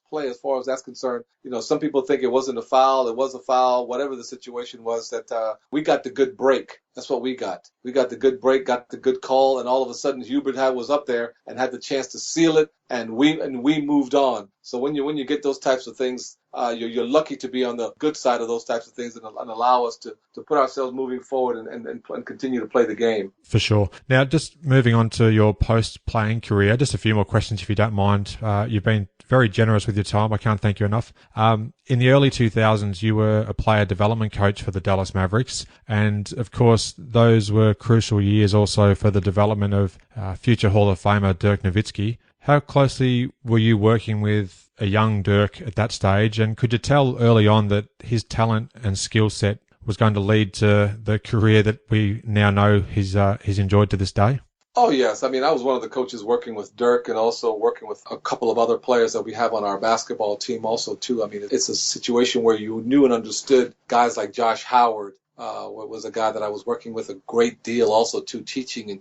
Speaker 1: play, as far as that's concerned, you know, some people think it wasn't a foul, it was a foul, whatever the situation was, that we got the good break. That's what we got. We got the good break, got the good call, and all of a sudden Hubert was up there and had the chance to seal it, and we moved on. So when you get those types of things, you're lucky to be on the good side of those types of things and allow us to put ourselves moving forward and continue to play the game. For sure.
Speaker 10: Now, just moving on to your post-playing career, just a few more questions if you don't mind. You've been very generous with your time. I can't thank you enough. In the early 2000s, you were a player development coach for the Dallas Mavericks. And of course, those were crucial years also for the development of future Hall of Famer Dirk Nowitzki. How closely were you working with a young Dirk at that stage? And could you tell early on that his talent and skill set was going to lead to the career that we now know he's enjoyed to this day?
Speaker 1: Oh, yes. I mean, I was one of the coaches working with Dirk and also working with a couple of other players that we have on our basketball team also, too. I mean, it's a situation where you knew and understood guys like Josh Howard, was a guy that I was working with a great deal also, too, teaching.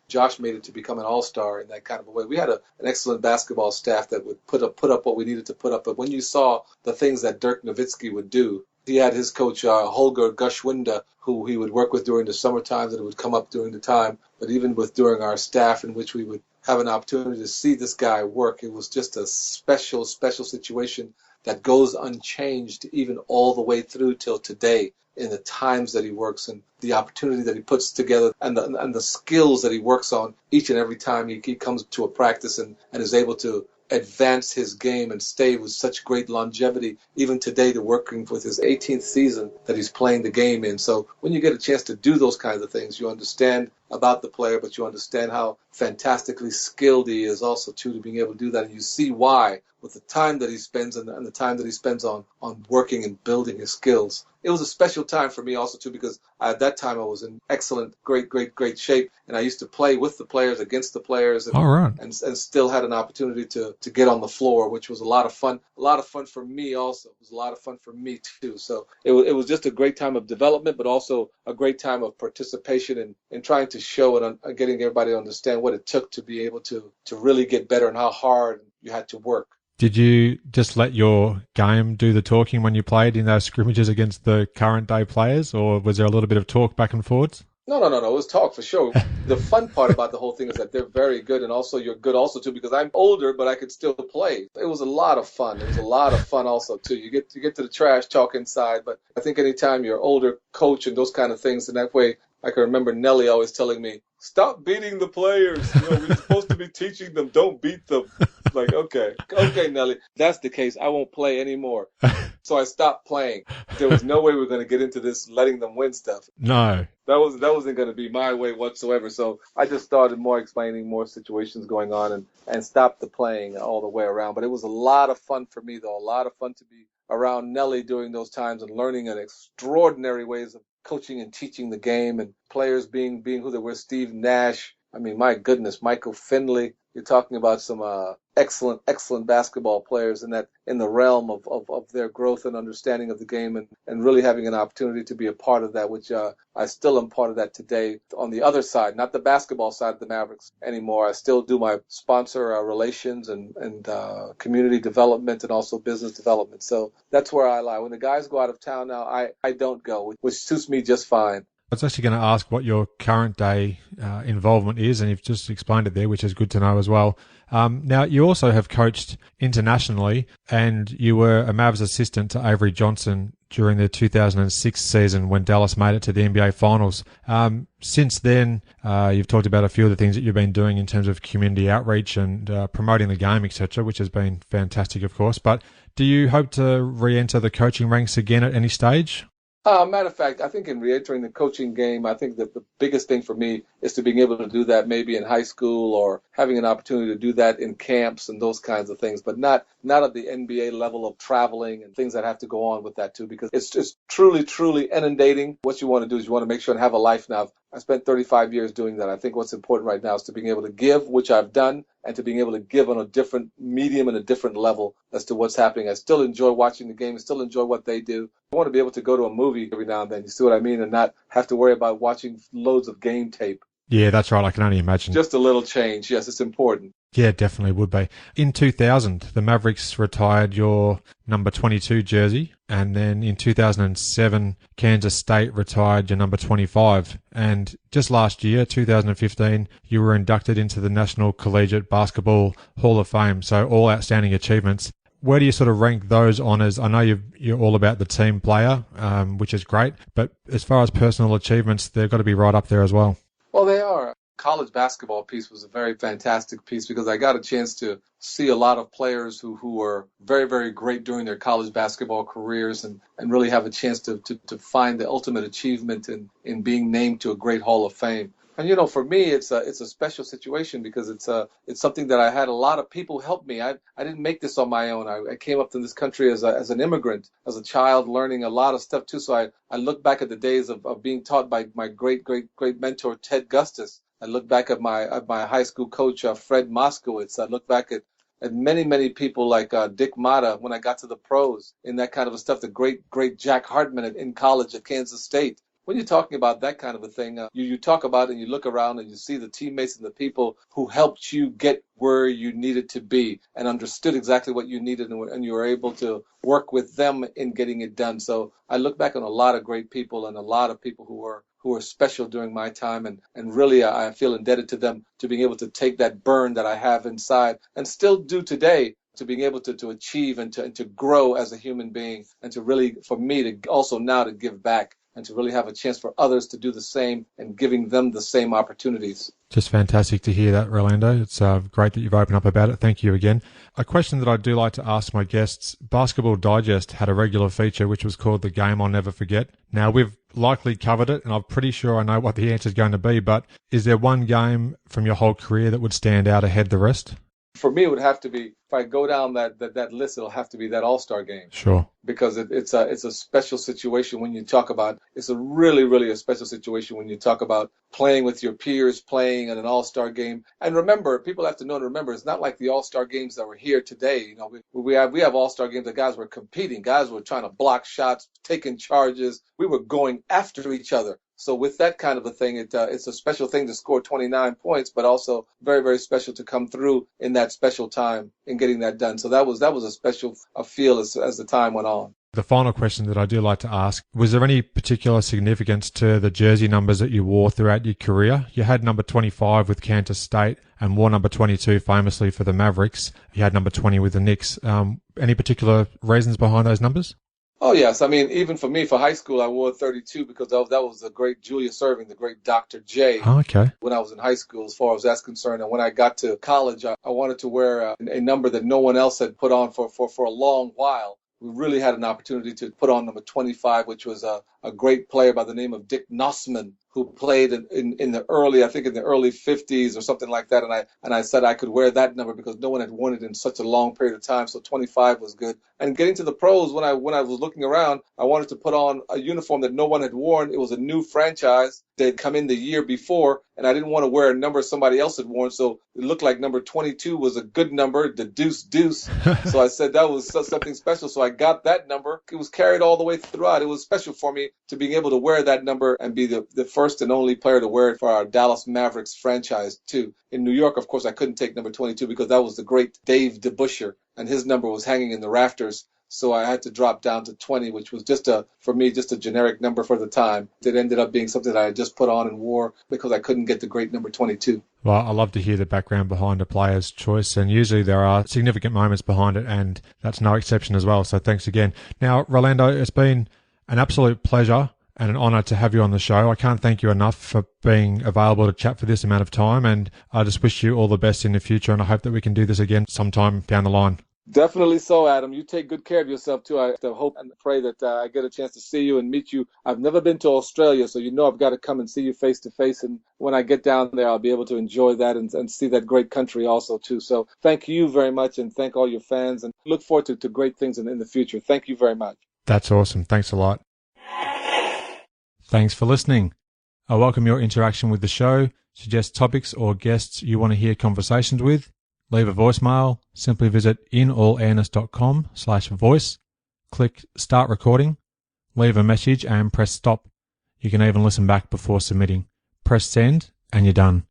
Speaker 1: Josh made it to become an all-star in that kind of a way. We had an excellent basketball staff that would put up what we needed to put up. But when you saw the things that Dirk Nowitzki would do, he had his coach, Holger Gushwinda, who he would work with during the summer times, and it would come up during the time. But even during our staff in which we would have an opportunity to see this guy work, it was just a special situation that goes unchanged even all the way through till today, in the times that he works and the opportunity that he puts together and the skills that he works on each and every time he comes to a practice and is able to advance his game and stay with such great longevity, even today, to working with his 18th season that he's playing the game in. So when you get a chance to do those kinds of things, you understand about the player, but you understand how fantastically skilled he is also, too, to being able to do that. And you see why, with the time that he spends and the time that he spends on working and building his skills. It was a special time for me also, too, because at that time I was in excellent, great shape, and I used to play with the players, against the players, and,
Speaker 10: all right,
Speaker 1: and still had an opportunity to get on the floor, which was a lot of fun for me also. It was a lot of fun for me, too. So it was just a great time of development, but also a great time of participation and trying to show and getting everybody to understand what it took to be able to really get better and how hard you had to work.
Speaker 10: Did you just let your game do the talking when you played in those scrimmages against the current day players, or was there a little bit of talk back and forwards?
Speaker 1: No. It was talk for sure. The fun part about the whole thing is that they're very good, and also you're good also too, because I'm older, but I could still play. It was a lot of fun. It was a lot of fun also too. You get to the trash talk inside, but I think anytime you're older coach and those kind of things, and that way I can remember Nelly always telling me, "Stop beating the players. We're supposed to be teaching them. Don't beat them." Like, okay, Nelly, if that's the case, I won't play anymore. So I stopped playing. There was no way we were going to get into this letting them win stuff.
Speaker 10: No.
Speaker 1: That wasn't going to be my way whatsoever. So I just started more explaining more situations going on and stopped the playing all the way around. But it was a lot of fun for me, though. A lot of fun to be around Nelly during those times and learning an extraordinary ways of coaching and teaching the game, and players being who they were. Steve Nash. I mean, my goodness, Michael Finley. You're talking about some excellent basketball players in the realm of their growth and understanding of the game, and really having an opportunity to be a part of that, which I still am part of that today. On the other side, not the basketball side of the Mavericks anymore. I still do my sponsor relations and community development and also business development. So that's where I lie. When the guys go out of town now, I don't go, which suits me just fine.
Speaker 10: I was actually going to ask what your current day involvement is, and you've just explained it there, which is good to know as well. Now, you also have coached internationally, and you were a Mavs assistant to Avery Johnson during the 2006 season when Dallas made it to the NBA Finals. Since then, you've talked about a few of the things that you've been doing in terms of community outreach and promoting the game, etc., which has been fantastic, of course. But do you hope to re-enter the coaching ranks again at any stage?
Speaker 1: Matter of fact, I think in re-entering the coaching game, I think that the biggest thing for me is to being able to do that maybe in high school or having an opportunity to do that in camps and those kinds of things, but not at the NBA level of traveling and things that have to go on with that too, because it's just truly inundating. What you want to do is you want to make sure and have a life now. I spent 35 years doing that. I think what's important right now is to being able to give, which I've done, and to being able to give on a different medium and a different level as to what's happening. I still enjoy watching the game. I still enjoy what they do. I want to be able to go to a movie every now and then, you see what I mean, and not have to worry about watching loads of game tape.
Speaker 10: Yeah, that's right. I can only imagine.
Speaker 1: Just a little change. Yes, it's important.
Speaker 10: Yeah, definitely would be. In 2000, the Mavericks retired your number 22 jersey, and then in 2007, Kansas State retired your number 25. And just last year, 2015, you were inducted into the National Collegiate Basketball Hall of Fame, so all outstanding achievements. Where do you sort of rank those honours? I know you're all about the team player, which is great, but as far as personal achievements, they've got to be right up there as well.
Speaker 1: Well, they are. College basketball piece was a very fantastic piece because I got a chance to see a lot of players who were very, very great during their college basketball careers and really have a chance to find the ultimate achievement in being named to a great Hall of Fame. And, for me, it's a special situation because it's something that I had a lot of people help me. I didn't make this on my own. I came up to this country as an immigrant, as a child, learning a lot of stuff, too. So I look back at the days of being taught by my great mentor, Ted Gustis. I look back at my high school coach, Fred Moskowitz. I look back at many people like Dick Mata when I got to the pros in that kind of a stuff, the great Jack Hartman in college at Kansas State. When you're talking about that kind of a thing, you talk about it and you look around and you see the teammates and the people who helped you get where you needed to be and understood exactly what you needed and you were able to work with them in getting it done. So I look back on a lot of great people and a lot of people who were special during my time and really I feel indebted to them to being able to take that burn that I have inside and still do today to being able to achieve and to grow as a human being and to really, for me, to also now to give back and to really have a chance for others to do the same and giving them the same opportunities.
Speaker 10: Just fantastic to hear that, Rolando. It's great that you've opened up about it. Thank you again. A question that I do like to ask my guests, Basketball Digest had a regular feature which was called The Game I'll Never Forget. Now, we've likely covered it, and I'm pretty sure I know what the answer is going to be, but is there one game from your whole career that would stand out ahead the rest?
Speaker 1: For me, it would have to be, if I go down that list, it'll have to be that All-Star game.
Speaker 10: Sure.
Speaker 1: Because it's a special situation when you talk about, it's a really a special situation when you talk about playing with your peers, playing in an All-Star game. And remember, people have to know and remember, it's not like the All-Star games that were here today. We have All-Star games that guys were competing. Guys were trying to block shots, taking charges. We were going after each other. So with that kind of a thing, it's a special thing to score 29 points, but also very, very special to come through in that special time in getting that done. So that was a special feel as the time went on.
Speaker 10: The final question that I do like to ask, was there any particular significance to the jersey numbers that you wore throughout your career? You had number 25 with Kansas State and wore number 22 famously for the Mavericks. You had number 20 with the Knicks. Any particular reasons behind those numbers?
Speaker 1: Oh, yes. I mean, even for me, for high school, I wore 32 because that was the great Julius Erving, the great Dr. J.
Speaker 10: Oh, okay.
Speaker 1: When I was in high school, as far as that's concerned. And when I got to college, I wanted to wear a number that no one else had put on for a long while. We really had an opportunity to put on number 25, which was a great player by the name of Dick Nussman, who played in the early 50s or something like that. And I said I could wear that number because no one had worn it in such a long period of time. So 25 was good. And getting to the pros, when I was looking around, I wanted to put on a uniform that no one had worn. It was a new franchise. They'd come in the year before, and I didn't want to wear a number somebody else had worn. So it looked like number 22 was a good number, the deuce. So I said that was something special. So I got that number. It was carried all the way throughout. It was special for me to being able to wear that number and be the first and only player to wear it for our Dallas Mavericks franchise, too. In New York, of course, I couldn't take number 22 because that was the great Dave DeBusschere, and his number was hanging in the rafters. So I had to drop down to 20, which was for me, just a generic number for the time. It ended up being something that I had just put on and wore because I couldn't get the great number 22.
Speaker 10: Well, I love to hear the background behind a player's choice, and usually there are significant moments behind it, and that's no exception as well. So thanks again. Now, Rolando, it's been an absolute pleasure and an honour to have you on the show. I can't thank you enough for being available to chat for this amount of time, and I just wish you all the best in the future, and I hope that we can do this again sometime down the line.
Speaker 1: Definitely so, Adam. You take good care of yourself, too. I hope and pray that I get a chance to see you and meet you. I've never been to Australia, so I've got to come and see you face to face. And when I get down there, I'll be able to enjoy that and see that great country also, too. So thank you very much, and thank all your fans, and look forward to great things in the future. Thank you very much.
Speaker 10: That's awesome. Thanks a lot. Thanks for listening. I welcome your interaction with the show. Suggest topics or guests you want to hear conversations with. Leave a voicemail. Simply visit inallairness.com/voice. Click Start Recording. Leave a message and press stop. You can even listen back before submitting. Press send and you're done.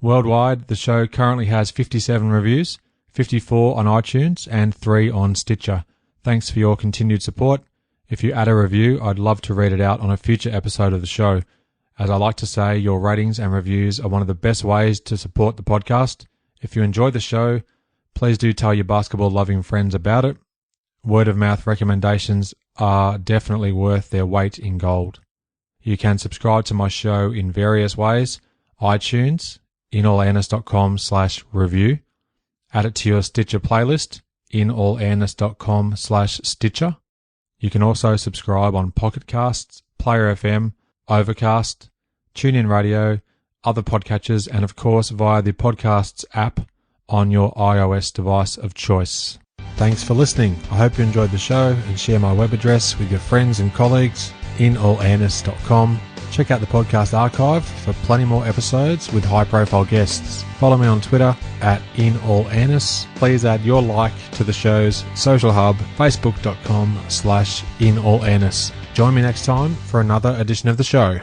Speaker 10: Worldwide, the show currently has 57 reviews, 54 on iTunes and 3 on Stitcher. Thanks for your continued support. If you add a review, I'd love to read it out on a future episode of the show. As I like to say, your ratings and reviews are one of the best ways to support the podcast. If you enjoy the show, please do tell your basketball-loving friends about it. Word-of-mouth recommendations are definitely worth their weight in gold. You can subscribe to my show in various ways. iTunes, inallairness.com/review. Add it to your Stitcher playlist, inallairness.com/Stitcher. You can also subscribe on Pocket Casts, Player FM, Overcast, TuneIn Radio, other podcatchers, and of course via the Podcasts app on your iOS device of choice. Thanks for listening. I hope you enjoyed the show, and share my web address with your friends and colleagues, inallairness.com. Check out the podcast archive for plenty more episodes with high-profile guests. Follow me on Twitter @inallairness. Please add your like to the show's social hub, facebook.com/inallairness. Join me next time for another edition of the show.